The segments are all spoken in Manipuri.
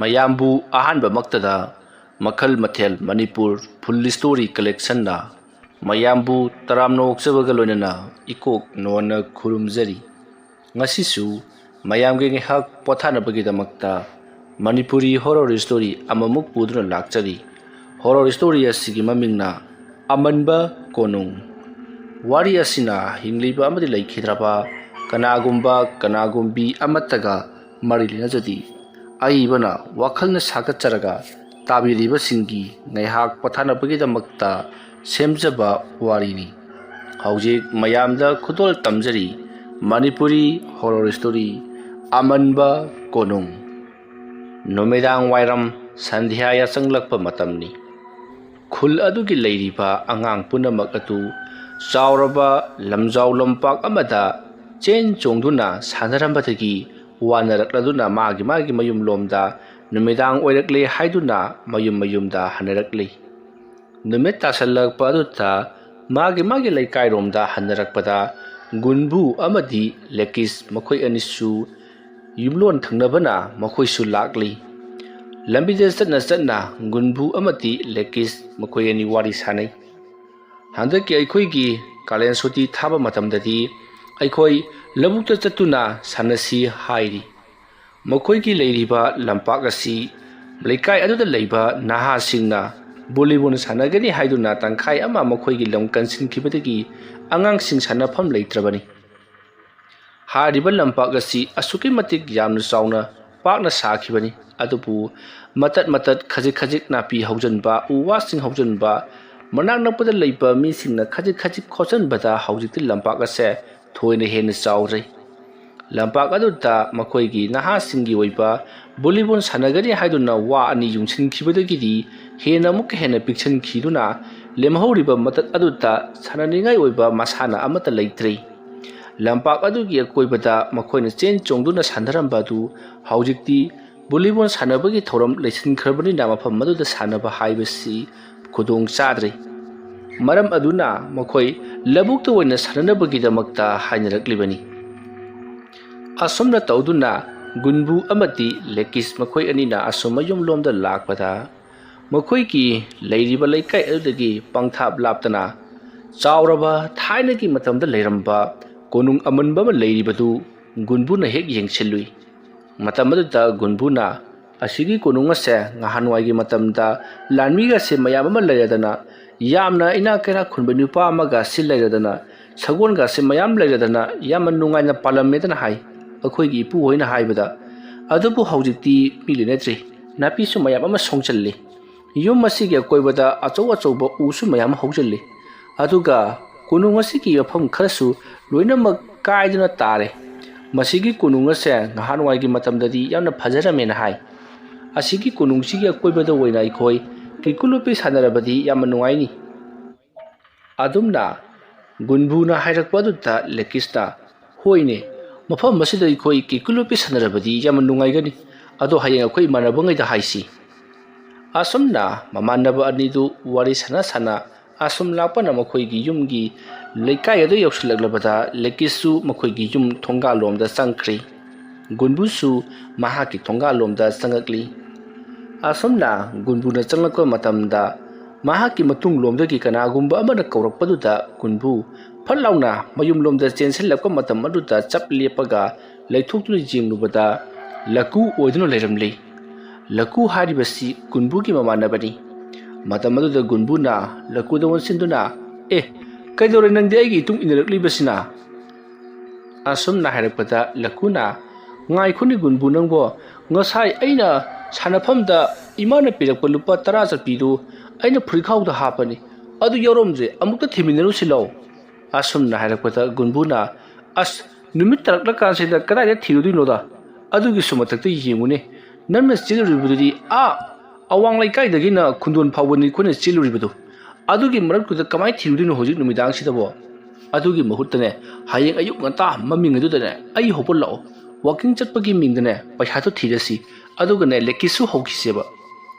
ꯃꯌꯥꯝꯕꯨ ꯑꯍꯥꯟꯕꯃꯛꯇꯗ ꯃꯈꯜ ꯃꯊꯦꯜ ꯃꯅꯤꯄꯨꯔ ꯐꯨꯜ ꯁ꯭ꯇꯣꯔꯤ ꯀꯂꯦꯛꯁꯟꯅ ꯃꯌꯥꯝꯕꯨ ꯇꯔꯥꯝꯅ ꯑꯣꯛꯆꯕꯒ ꯂꯣꯏꯅꯅ ꯏꯀꯣꯛ ꯅꯣꯟꯅ ꯈꯨꯔꯨꯝꯖꯔꯤ꯫ ꯉꯁꯤꯁꯨ ꯃꯌꯥꯝꯒꯤ ꯉꯥꯏꯍꯥꯛ ꯄꯣꯊꯥꯅꯕꯒꯤꯗꯃꯛꯇ ꯃꯅꯤꯄꯨꯔꯤ ꯍꯣꯔꯔ ꯁ꯭ꯇꯣꯔꯤ ꯑꯃꯃꯨꯛ ꯄꯨꯗꯨꯅ ꯂꯥꯛꯆꯔꯤ꯫ ꯍꯣꯔꯔ ꯁ꯭ꯇꯣꯔꯤ ꯑꯁꯤꯒꯤ ꯃꯃꯤꯡꯅ ꯑꯃꯟꯕ ꯀꯣꯅꯨꯡ꯫ ꯋꯥꯔꯤ ꯑꯁꯤꯅ ꯍꯤꯡꯂꯤꯕ ꯑꯃꯗꯤ ꯂꯩꯈꯤꯗ꯭ꯔꯕ ꯀꯅꯥꯒꯨꯝꯕꯤ ꯑꯃꯠꯇꯒ ꯃꯔꯤ ꯂꯩꯅꯖꯗꯦ꯫ ꯑꯏꯕꯅ ꯋꯥꯈꯜꯅ ꯁꯥꯒꯠꯆꯔꯒ ꯇꯥꯕꯤꯔꯤꯕꯁꯤꯡꯒꯤ ꯉꯥꯏꯍꯥꯛ ꯄꯣꯊꯥꯅꯕꯒꯤꯗꯃꯛꯇ ꯁꯦꯝꯖꯕ ꯋꯥꯔꯤꯅꯤ꯫ ꯍꯧꯖꯤꯛ ꯃꯌꯥꯝꯗ ꯈꯨꯗꯣꯜ ꯇꯝꯖꯔꯤ ꯃꯅꯤꯄꯨꯔꯤ ꯍꯣꯔꯔ ꯁ꯭ꯇꯣꯔꯤ ꯑꯃꯟꯕ ꯀꯣꯅꯨꯡ꯫ ꯅꯨꯃꯤꯗꯥꯡ ꯋꯥꯏꯔꯝ ꯁꯟꯙ꯭ꯌꯥ ꯌꯥꯆꯪꯂꯛꯄ ꯃꯇꯝꯅꯤ꯫ ꯈꯨꯜ ꯑꯗꯨꯒꯤ ꯂꯩꯔꯤꯕ ꯑꯉꯥꯡ ꯄꯨꯝꯅꯃꯛ ꯑꯗꯨ ꯆꯥꯎꯔꯕ ꯂꯝꯖꯥꯎ ꯂꯝꯄꯥꯛ ꯑꯃꯗ ꯆꯦꯟ ꯆꯣꯡꯗꯨꯅ ꯁꯥꯟꯅꯔꯝꯕꯗꯒꯤ ꯋꯥꯅꯔꯛꯂꯗꯨꯅ ꯃꯥꯒꯤ ꯃꯌꯨꯝꯂꯣꯝꯗ ꯅꯨꯃꯤꯗꯥꯡ ꯑꯣꯏꯔꯛꯂꯦ ꯍꯥꯏꯗꯨꯅ ꯃꯌꯨꯝꯗ ꯍꯟꯅꯔꯛꯂꯤ꯫ ꯅꯨꯃꯤꯠ ꯇꯥꯁꯜꯂꯛꯄ ꯑꯗꯨꯗ ꯃꯥꯒꯤ ꯂꯩꯀꯥꯏꯔꯣꯝꯗ ꯍꯟꯅꯔꯛꯄꯗ ꯒꯨꯟꯕꯨ ꯑꯃꯗꯤ ꯂꯦꯀꯤꯁ ꯃꯈꯣꯏ ꯑꯅꯤꯁꯨ ꯌꯨꯝꯂꯣꯟ ꯊꯪꯅꯕꯅ ꯃꯈꯣꯏꯁꯨ ꯂꯥꯛꯂꯤ꯫ ꯂꯝꯕꯤꯗ ꯆꯠꯅ ꯒꯨꯟꯕꯨ ꯑꯃꯗꯤ ꯂꯦꯀꯤꯁ ꯃꯈꯣꯏ ꯑꯅꯤ ꯋꯥꯔꯤ ꯁꯥꯅꯩ꯫ ꯍꯟꯗꯛꯀꯤ ꯑꯩꯈꯣꯏꯒꯤ ꯀꯥꯂꯦꯟ ꯁꯨꯇꯤ ꯊꯥꯕ ꯃꯇꯝꯗꯗꯤ ꯑꯩꯈꯣꯏ ꯂꯧꯕꯨꯛꯇ ꯆꯠꯇꯨꯅ ꯁꯥꯟꯅꯁꯤ ꯍꯥꯏꯔꯤ꯫ ꯃꯈꯣꯏꯒꯤ ꯂꯩꯔꯤꯕ ꯂꯝꯄꯥꯛ ꯑꯁꯤ ꯂꯩꯀꯥꯏ ꯑꯗꯨꯗ ꯂꯩꯕ ꯅꯍꯥꯁꯤꯡꯅ ꯚꯣꯂꯤꯕꯣꯜ ꯁꯥꯟꯅꯒꯅꯤ ꯍꯥꯏꯗꯨꯅ ꯇꯪꯈꯥꯏ ꯑꯃ ꯃꯈꯣꯏꯒꯤ ꯂꯝ ꯀꯟꯁꯤꯟꯈꯤꯕꯗꯒꯤ ꯑꯉꯥꯡꯁꯤꯡ ꯁꯥꯟꯅꯐꯝ ꯂꯩꯇ꯭ꯔꯕꯅꯤ꯫ ꯍꯥꯏꯔꯤꯕ ꯂꯝꯄꯥꯛ ꯑꯁꯤ ꯑꯁꯨꯛꯀꯤ ꯃꯇꯤꯛ ꯌꯥꯝꯅ ꯆꯥꯎꯅ ꯄꯥꯛꯅ ꯁꯥꯈꯤꯕꯅꯤ꯫ ꯑꯗꯨꯕꯨ ꯃꯇꯠ ꯈꯖꯤꯛ ꯅꯥꯄꯤ ꯍꯧꯖꯤꯟꯕ, ꯎ ꯋꯥꯁꯤꯡ ꯍꯧꯖꯤꯟꯕ, ꯃꯅꯥꯛ ꯅꯛꯄꯗ ꯂꯩꯕ ꯃꯤꯁꯤꯡꯅ ꯈꯖꯤꯛ ꯈꯣꯠꯆꯟꯕꯗ ꯍꯧꯖꯤꯛꯇꯤ ꯂꯝꯄꯥꯛ ꯑꯁꯦ ꯊꯣꯏꯅ ꯍꯦꯟꯅ ꯆꯥꯎꯔꯦ꯫ ꯂꯝꯄꯥꯛ ꯑꯗꯨꯗ ꯃꯈꯣꯏꯒꯤ ꯅꯍꯥꯁꯤꯡꯒꯤ ꯑꯣꯏꯕ ꯚꯣꯂꯤꯕꯣꯜ ꯁꯥꯟꯅꯒꯅꯤ ꯍꯥꯏꯗꯨꯅ ꯋꯥ ꯑꯅꯤ ꯌꯨꯡꯁꯤꯟꯈꯤꯕꯗꯒꯤꯗꯤ ꯑꯃꯨꯛꯀ ꯍꯦꯟꯅ ꯄꯤꯛꯁꯤꯟꯈꯤꯗꯨꯅ ꯂꯦꯝꯍꯧꯔꯤꯕ ꯃꯇꯠ ꯑꯗꯨꯗ ꯁꯥꯟꯅꯅꯤꯡꯉꯥꯏ ꯑꯣꯏꯕ ꯃꯁꯥꯟꯅ ꯑꯃꯠꯇ ꯂꯩꯇ꯭ꯔꯦ꯫ ꯂꯝꯄꯥꯛ ꯑꯗꯨꯒꯤ ꯑꯀꯣꯏꯕꯗ ꯃꯈꯣꯏꯅ ꯆꯦꯟ ꯆꯣꯡꯗꯨꯅ ꯁꯥꯟꯅꯔꯝꯕ ꯑꯗꯨ ꯍꯧꯖꯤꯛꯇꯤ ꯚꯣꯂꯤꯕꯣꯜ ꯁꯥꯟꯅꯕꯒꯤ ꯊꯧꯔꯝ ꯂꯩꯁꯤꯟꯈ꯭ꯔꯕꯅꯤꯅ ꯃꯐꯝ ꯑꯗꯨꯗ ꯁꯥꯟꯅꯕ ꯍꯥꯏꯕꯁꯤ ꯈꯨꯗꯣꯡ ꯆꯥꯗ꯭ꯔꯦ꯫ ꯃꯔꯝ ꯑꯗꯨꯅ ꯃꯈꯣꯏ ꯂꯧꯕꯨꯛꯇ ꯑꯣꯏꯅ ꯁꯥꯟꯅꯅꯕꯒꯤꯗꯃꯛꯇ ꯍꯥꯏꯅꯔꯛꯂꯤꯕꯅꯤ꯫ ꯑꯁꯨꯝꯅ ꯇꯧꯗꯨꯅ ꯒꯨꯟꯕꯨ ꯑꯃꯗꯤ ꯂꯦꯀꯤꯁ ꯃꯈꯣꯏ ꯑꯅꯤꯅ ꯑꯁꯨꯝ ꯃꯌꯨꯝꯂꯣꯝꯗ ꯂꯥꯛꯄꯗ ꯃꯈꯣꯏꯒꯤ ꯂꯩꯔꯤꯕ ꯂꯩꯀꯥꯏ ꯑꯗꯨꯗꯒꯤ ꯄꯪꯊꯥꯞ ꯂꯥꯞꯇꯅ ꯆꯥꯎꯔꯕ ꯊꯥꯏꯅꯒꯤ ꯃꯇꯝꯗ ꯂꯩꯔꯝꯕ ꯀꯣꯅꯨꯡ ꯑꯃꯟꯕ ꯑꯃ ꯂꯩꯔꯤꯕꯗꯨ ꯒꯨꯟꯕꯨꯅ ꯍꯦꯛ ꯌꯦꯡꯁꯤꯜꯂꯨꯏ꯫ ꯃꯇꯝ ꯑꯗꯨꯗ ꯒꯨꯟꯕꯨꯅ ꯑꯁꯤꯒꯤ ꯀꯣꯅꯨꯡ ꯑꯁꯦ ꯉꯍꯥꯟꯋꯥꯏꯒꯤ ꯃꯇꯝꯗ ꯂꯥꯟꯃꯤꯒꯁꯦ ꯃꯌꯥꯝ ꯑꯃ ꯂꯩꯔꯗꯅ ꯌꯥꯝꯅ ꯏꯅꯥꯛ ꯀꯩꯔꯥꯛ ꯈꯨꯟꯕ ꯅꯨꯄꯥ ꯑꯃꯒ ꯁꯤ ꯂꯩꯔꯗꯅ ꯁꯒꯣꯜꯒꯁꯦ ꯃꯌꯥꯝ ꯂꯩꯔꯗꯅ ꯌꯥꯝꯅ ꯅꯨꯡꯉꯥꯏꯅ ꯄꯥꯜꯂꯝꯃꯦꯗꯅ ꯍꯥꯏ ꯑꯩꯈꯣꯏꯒꯤ ꯏꯄꯨꯍꯣꯏꯅ ꯍꯥꯏꯕꯗ꯫ ꯑꯗꯨꯕꯨ ꯍꯧꯖꯤꯛꯇꯤ ꯃꯤ ꯂꯩꯅꯗ꯭ꯔꯦ꯫ ꯅꯥꯄꯤꯁꯨ ꯃꯌꯥꯝ ꯑꯃ ꯁꯣꯡꯖꯜꯂꯤ꯫ ꯌꯨꯝ ꯑꯁꯤꯒꯤ ꯑꯀꯣꯏꯕꯗ ꯑꯆꯧꯕ ꯎꯁꯨ ꯃꯌꯥꯝ ꯍꯧꯖꯤꯜꯂꯤ꯫ ꯑꯗꯨꯒ ꯀꯣꯅꯨꯡ ꯑꯁꯤꯒꯤ ꯃꯐꯝ ꯈꯔꯁꯨ ꯂꯣꯏꯅꯃꯛ ꯀꯥꯏꯗꯨꯅ ꯇꯥꯔꯦ꯫ ꯃꯁꯤꯒꯤ ꯀꯣꯅꯨꯡ ꯑꯁꯦ ꯉꯍꯥꯟꯋꯥꯏꯒꯤ ꯃꯇꯝꯗꯗꯤ ꯌꯥꯝꯅ ꯐꯖꯔꯝꯃꯦꯅ ꯍꯥꯏ꯫ ꯑꯁꯤꯒꯤ ꯀꯣꯅꯨꯡꯁꯤꯒꯤ ꯑꯀꯣꯏꯕꯗ ꯑꯣꯏꯅ ꯑꯩꯈꯣꯏ ꯀꯦꯀꯨ ꯂꯣꯠꯄꯤ ꯁꯥꯟꯅꯔꯕꯗꯤ ꯌꯥꯝꯅ ꯅꯨꯡꯉꯥꯏꯅꯤ꯫ ꯑꯗꯨꯝꯅ ꯒꯨꯟꯕꯨꯅ ꯍꯥꯏꯔꯛꯄ ꯑꯗꯨꯗ ꯂꯦꯀꯤꯁꯅ ꯍꯣꯏꯅꯦ, ꯃꯐꯝ ꯑꯁꯤꯗ ꯑꯩꯈꯣꯏ ꯀꯦꯀꯨ ꯂꯣꯠꯄꯤ ꯁꯥꯟꯅꯔꯕꯗꯤ ꯌꯥꯝꯅ ꯅꯨꯡꯉꯥꯏꯒꯅꯤ꯫ ꯑꯗꯣ ꯍꯌꯦꯡ ꯑꯩꯈꯣꯏ ꯏꯃꯥꯟꯅꯕꯉꯩꯗ ꯍꯥꯏꯁꯤ꯫ ꯑꯁꯨꯝꯅ ꯃꯃꯥꯟꯅꯕ ꯑꯅꯤꯗꯨ ꯋꯥꯔꯤ ꯁꯥꯟꯅ ꯑꯁꯨꯝ ꯂꯥꯛꯄꯅ ꯃꯈꯣꯏꯒꯤ ꯌꯨꯝꯒꯤ ꯂꯩꯀꯥꯏ ꯑꯗꯨ ꯌꯧꯁꯤꯜꯂꯛꯂꯕꯗ ꯂꯦꯀꯤꯁꯁꯨ ꯃꯈꯣꯏꯒꯤ ꯌꯨꯝ ꯊꯣꯡꯒꯥꯜꯂꯣꯝꯗ ꯆꯪꯈ꯭ꯔꯦ꯫ ꯒꯨꯟꯕꯨꯁꯨ ꯃꯍꯥꯛꯀꯤ ꯊꯣꯡꯒꯥꯜꯂꯣꯝꯗ ꯆꯪꯉꯛꯂꯤ꯫ ꯑꯁꯨꯝꯅ ꯒꯨꯟꯕꯨꯅ ꯆꯪꯂꯛꯄ ꯃꯇꯝꯗ ꯃꯍꯥꯛꯀꯤ ꯃꯇꯨꯡꯂꯣꯝꯗꯒꯤ ꯀꯅꯥꯒꯨꯝꯕ ꯑꯃꯅ ꯀꯧꯔꯛꯄꯗꯨꯗ ꯒꯨꯟꯕꯨ ꯐꯠ ꯂꯥꯎꯅ ꯃꯌꯨꯝꯂꯣꯝꯗ ꯆꯦꯟꯁꯤꯜꯂꯛꯄ ꯃꯇꯝ ꯑꯗꯨꯗ ꯆꯞ ꯂꯦꯞꯄꯒ ꯂꯩꯊꯣꯛꯇꯨꯅ ꯌꯦꯡꯂꯨꯕꯗ ꯂꯀꯨ ꯑꯣꯏꯗꯨꯅ ꯂꯩꯔꯝꯂꯤ꯫ ꯂꯀꯨ ꯍꯥꯏꯔꯤꯕꯁꯤ ꯒꯨꯟꯕꯨꯒꯤ ꯃꯃꯥꯟꯅꯕꯅꯤ꯫ ꯃꯇꯝ ꯑꯗꯨꯗ ꯒꯨꯟꯕꯨꯅ ꯂꯀꯨꯗ ꯑꯣꯟꯁꯤꯟꯗꯨꯅ ꯀꯩꯗꯧꯔꯦ ꯅꯪꯗꯤ ꯑꯩꯒꯤ ꯏꯇꯨꯡ ꯏꯟꯅꯔꯛꯂꯤꯕꯁꯤꯅ? ꯑꯁꯨꯝꯅ ꯍꯥꯏꯔꯛꯄꯗ ꯂꯀꯨꯅ ꯉꯥꯏꯈꯣꯅꯦ ꯒꯨꯟꯕꯨ ꯅꯪꯕꯣ, ꯉꯁꯥꯏ ꯑꯩꯅ ꯁꯥꯟꯅꯐꯝꯗ ꯏꯃꯥꯅ ꯄꯤꯔꯛꯄ ꯂꯨꯄꯥ 10 ꯆꯠꯄꯤꯗꯨ ꯑꯩꯅ ꯐꯨꯔꯤꯈꯥꯎꯗ ꯍꯥꯞꯄꯅꯤ, ꯑꯗꯨ ꯌꯥꯎꯔꯝꯗ꯭ꯔꯦ, ꯑꯃꯨꯛꯇ ꯊꯤꯃꯤꯟꯅꯔꯨꯁꯤ ꯂꯥꯎ꯫ ꯑꯁꯨꯝꯅ ꯍꯥꯏꯔꯛꯄꯗ ꯒꯨꯟꯕꯨꯅ ꯑꯁ, ꯅꯨꯃꯤꯠ ꯇꯥꯔꯛꯂꯀꯥꯟꯁꯤꯗ ꯀꯗꯥꯏꯗ ꯊꯤꯔꯨꯗꯣꯏꯅꯣꯗ? ꯑꯗꯨꯒꯤꯁꯨ ꯃꯊꯛꯇ ꯌꯦꯡꯉꯨꯅꯦ, ꯅꯪꯅ ꯆꯦꯜꯂꯨꯔꯤꯕꯗꯨꯗꯤ ꯑꯋꯥꯡ ꯂꯩꯀꯥꯏꯗꯒꯤꯅ ꯈꯨꯟꯗꯣꯟ ꯐꯥꯎꯕꯅꯤ ꯑꯩꯈꯣꯏꯅ ꯆꯦꯜꯂꯨꯔꯤꯕꯗꯨ꯫ ꯑꯗꯨꯒꯤ ꯃꯔꯛꯇꯨꯗ ꯀꯃꯥꯏꯅ ꯊꯤꯔꯨꯗꯣꯏꯅꯣ ꯍꯧꯖꯤꯛ ꯅꯨꯃꯤꯗꯥꯡꯁꯤꯗꯕꯣ? ꯑꯗꯨꯒꯤ ꯃꯍꯨꯠꯇꯅꯦ ꯍꯌꯦꯡ ꯑꯌꯨꯛ ꯉꯟꯇꯥ ꯃꯃꯤꯡ ꯑꯗꯨꯗꯅꯦ ꯑꯩ ꯍꯧꯕ ꯂꯥꯛꯑꯣ, ꯋꯥꯛꯀꯤꯡ ꯆꯠꯄꯒꯤ ꯃꯤꯡꯗꯅꯦ ꯄꯩꯁꯥꯗꯣ ꯊꯤꯔꯁꯤ, ꯑꯗꯨꯒꯅꯦ ꯂꯦꯀꯤꯁꯁꯨ ꯍꯧꯈꯤꯁꯦꯕ꯫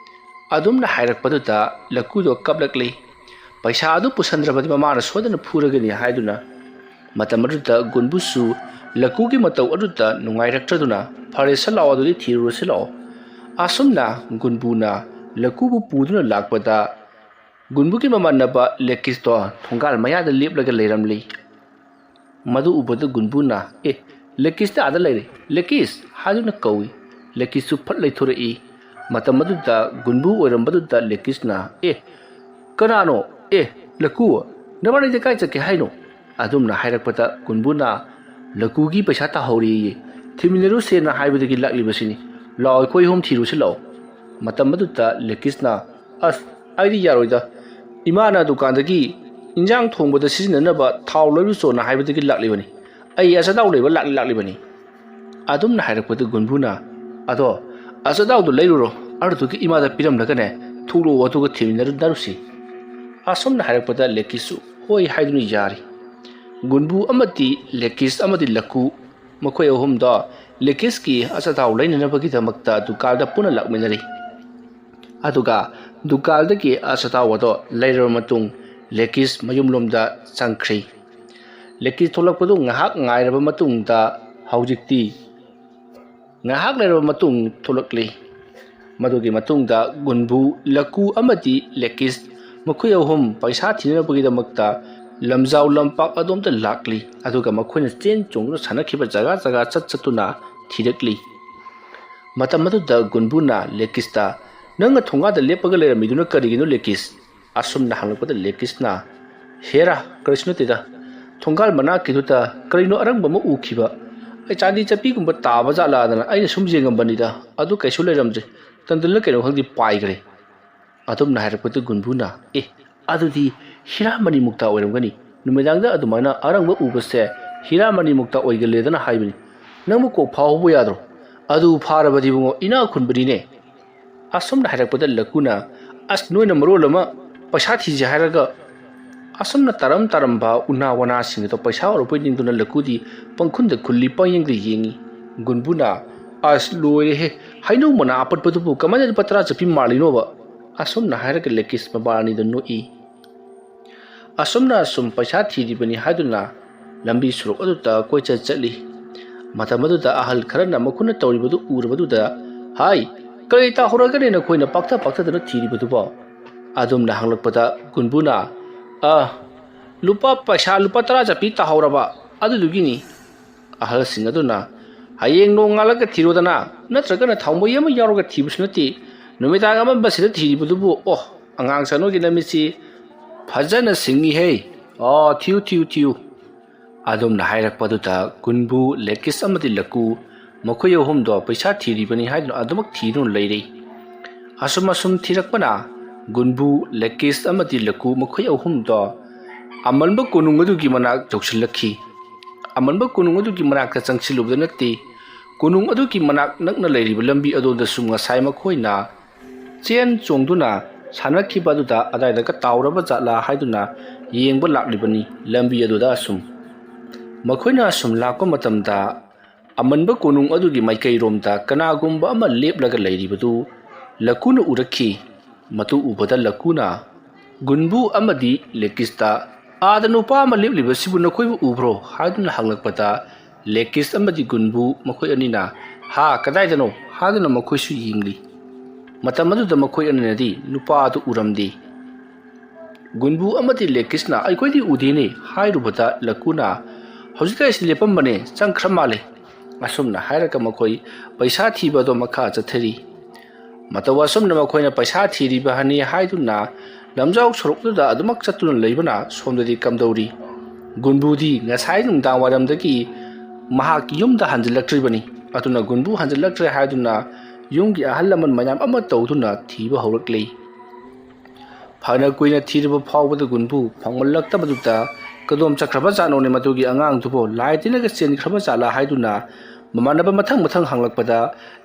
ꯑꯗꯨꯝꯅ ꯍꯥꯏꯔꯛꯄꯗꯨꯗ ꯂꯀꯨꯗꯣ ꯀꯞꯂꯛꯂꯤ꯫ ꯄꯩꯁꯥ ꯑꯗꯨ ꯄꯨꯁꯟꯗ꯭ꯔꯕꯗꯤ ꯃꯃꯥꯅ ꯁꯣꯏꯗꯅ ꯐꯨꯔꯒꯅꯤ ꯍꯥꯏꯗꯨꯅ꯫ ꯃꯇꯝ ꯑꯗꯨꯗ ꯒꯨꯟꯕꯨꯁꯨ ꯂꯀꯨꯒꯤ ꯃꯇꯧ ꯑꯗꯨꯗ ꯅꯨꯡꯉꯥꯏꯔꯛꯇ꯭ꯔꯗꯨꯅ ꯐꯔꯦ ꯁꯠ ꯂꯥꯛꯑꯣ, ꯑꯗꯨꯗꯤ ꯊꯤꯔꯨꯔꯁꯤ ꯂꯥꯛꯑꯣ, asumna gunbuna lakubu puduna lakpada gunbu ki mamanaba lekis to thongal maya da leplaga leiramli madu ubada gunbuna lekis ta ada leire lekis haduna kawi lekis su phat leithore matam madu da gunbu oirambadu da lekis na kanano laku namani de kai chake haino adumna hairakpata gunbuna lakugi paisa ta hori thimineru se na haibadagi lakli basini law koi hom thiru se law matam madu da lekis na aidi yaroida imana dukandagi injang thongbada sisinanaba thaw loibu so na haibadagi lakli bani ai asa daw leba lakli bani adumna hairakpata gunbuna ado asa daw do leiruro arduki imada piram lagane thulo watuga thimineru darusi asomna hairakpata lekisu hoi haiduni yari gunbu amati lekis amati laku makhoi ahum da lekis ki asa daw lainanabagi damakta dukalda puna lakminari aduga dukalda ki asa daw wado leirar matung lekis mayumlomda changkhri lekis tholakpadu ngahak ngairaba matung da haujikti ngahak leiraba matung tholakli madugi matung da gunbu laku amati lekis makhoi ahum paisa thinabagi damakta lamjau lampak adomta lakli aduga makhoina chen chongna sanakhiba jaga jaga chatuna thirakli matam madu da gunbuna lekista nanga thonga da lepaga leramiduna karigino lekis asumna hanglakpada lekisna hera krishna tida thongal mana kiduta karino arangba ma ukhiba ai chandi chapi gumba taba jala dana aina sumjengambanida adu kaisu leramje tandilla keno khangdi pai gre adumna hairakpata gunbuna adudi hiramani mukta oiramgani numedangda adumana arangba ubase hiramani mukta oigaledana haibani nangmu ko phawbu yadro adu pharabadi bungo ina khunbadine asumna hairakpata lakuna noina marolama paisa thije hairaga asumna taram ba una wana sing to paisa oropoi ningduna lakudi pangkhunda khulli pangyengri yengi gunbuna loire he hainu mana apatpadu bu kamana patra chapi malino ba asumna hairaga lekis mabani da no asumna sum paisa thiribani haiduna lambi suruk aduta koicha chali matamadu da ahal kharana makhuna tawribadu urabadu da hai kai ta horagane na koina pakta dana thiribadu ba adumna hanglakpada gunbuna lupa paisa lupa tara japi ta horaba adudugini ahal singaduna hayeng no ngalaga thirodana natragana thawmo yama yaroga thibusnati numidang ama basida thiribadu bu angang sano gi namisi fajana singi he thiu adumna hairakpadu da gunbu lekis amati laku makhoi ahum do paisa thiribani haidun adumak thirun leirei asum thirakpana gunbu lekis amati laku makhoi ahum do amanba konungadu gi manak joksilakhi amanba konungadu gi manak ta changsilubda natti konung adu gi manak nakna leiriba lambi adonda sumnga sai makhoina chen chongduna sanakhibaduda adaida ka tawraba jala haiduna yengba laklibani lambi aduda sum makhoina sum lakpa matamda amanba konung adugi maikai romda kanagumba ama leplaga leiribadu lakuna urakhi matu ubada lakuna gunbu amadi lekista nupa ama lepliba sibu nakhoibu ubro haiduna hanglakpata lekis amadi gunbu makhoi anina kadaidano haduna makhoisu yingli matamadu makhoi anadi nupa adu uramdi gunbu amati lekisna aikoi udine hairubata lakuna hojika islepambane changkhramale asumna hairaka makhoi paisa thibado makha chathari matawa sumna makhoina paisa thiriba hani haiduna lamjau sorokda adumak chatuna leibana somdadi kamdauri gunbudi ngasai nungdang waramdagi mahak yumda hanjilaktribani atuna gunbu hanjilaktre haiduna yumgi ahalaman mayam ama tawduna thiba haurakli phana kuina thiriba phawbada gunbu phangmallaktabaduta kadom chakraba janone matugi angang thubo laitinaga chen khraba chala haiduna mamanaba mathang hanglakpada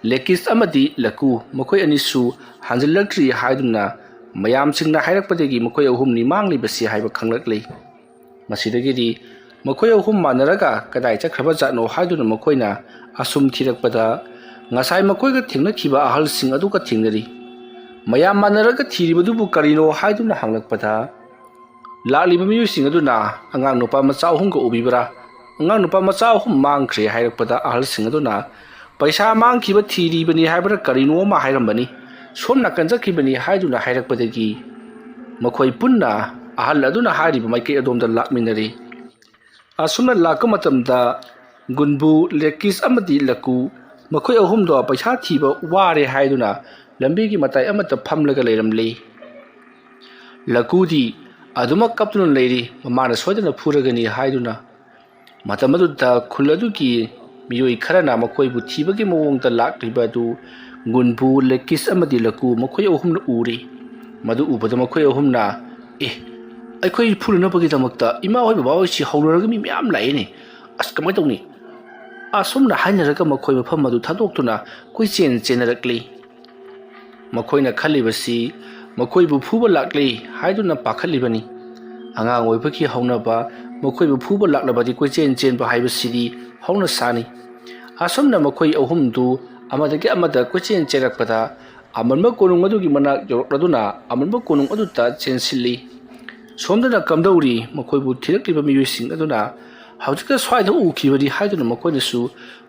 lekis amadi laku makhoi anisu hanjilaktri haiduna mayam singna hairakpadagi makhoi ahumni mangli basi haiba khanglakli masidagidi makhoi ahum manaraga kadai chakraba jano haiduna makhoina asum thirakpada ngasai makhoiga thingna ahal sing adu ka thingnari mayam manaraga thiribadubu karino haiduna hanglakpada lakliba miyu sing aduna angang nupa macha ahum ka ubibra angang nupa macha ahum mangkhre hairakpada ahal sing aduna पैसा मांगखिबा थीरीबनी हाइबरा करिनो मा हाइरंबनी सोम नाकन जखिबनी हाइदुना हाइरकपदगी मखोई पुन्ना ahal aduna hariba maike adomda lakminari asumna lakamatamda gunbu lekis amadi laku makhoi ahum do paisa thiba ware haiduna lambi gi matai amata phamlaga leiramli lakudi aduma kaptun leiri mamana soidana phuragani haiduna matamadu da khuladu gi miyoi kharana makhoi bu thiba gi mawong da lakriba du gunbu lekis amadi laku makhoi ahum na uri madu ubada makhoi ahum na ꯑꯩꯈꯣꯏ ꯐꯨꯅꯅꯕꯒꯤꯗꯃꯛꯇ ꯏꯃꯥ ꯍꯣꯏ ꯕꯕꯥ ꯍꯣꯏꯁꯤ ꯍꯧꯅꯔꯒ ꯃꯤ ꯃꯌꯥꯝ ꯂꯥꯛꯏꯅꯦ ꯑꯁ ꯀꯃꯥꯏ ꯇꯧꯅꯤ ꯑꯁꯨꯝꯅ ꯍꯥꯏꯅꯔꯒ ꯃꯈꯣꯏ ꯃꯐꯝ ꯑꯗꯨ ꯊꯥꯗꯣꯛꯇꯨꯅ ꯀꯣꯏꯆꯦꯟ ꯆꯦꯟꯅꯔꯛꯂꯤ ꯃꯈꯣꯏꯅ ꯈꯜꯂꯤꯕꯁꯤ ꯃꯈꯣꯏꯕꯨ ꯐꯨꯕ ꯂꯥꯛꯂꯤ ꯍꯥꯏꯗꯨꯅ ꯄꯥꯈꯠꯂꯤꯕꯅꯤ ꯑꯉꯥꯡ ꯑꯣꯏꯕꯒꯤ ꯍꯧꯅꯕ ꯃꯈꯣꯏꯕꯨ ꯐꯨꯕ ꯂꯥꯛꯂꯕꯗꯤ ꯀꯣꯏꯆꯦꯟ ꯆꯦꯟꯕ ꯍꯥꯏꯕꯁꯤꯗꯤ ꯍꯧꯅ ꯁꯥꯅꯤ ꯑꯁꯨꯝꯅ ꯃꯈꯣꯏ ꯑꯍꯨꯝꯗꯨ ꯑꯃꯗꯒꯤ ꯑꯃꯗ ꯀꯣꯏꯆꯦꯟ ꯆꯦꯟꯔꯛꯄꯗ ꯑꯃꯟꯕ ꯀꯣꯅꯨꯡ ꯑꯗꯨꯒꯤ ꯃꯅꯥꯛ ꯌꯧꯔꯛꯂꯗꯨꯅ ꯑꯃꯟꯕ ꯀꯣꯅꯨꯡ ꯑꯗꯨꯗ ꯆꯦꯟꯁꯤꯜꯂꯤ ꯁꯣꯝꯗꯅ ꯀꯝꯗꯧꯔꯤ ꯃꯈꯣꯏꯕꯨ ꯊꯤꯔꯛꯂꯤꯕ ꯃꯤꯑꯣꯏꯁꯤꯡ ꯑꯗꯨꯅ ꯍꯧꯖꯤꯛꯇ ꯁ꯭ꯋꯥꯏꯗ ꯎꯈꯤꯕꯗꯤ ꯍꯥꯏꯗꯨꯅ ꯃꯈꯣꯏꯅꯁꯨ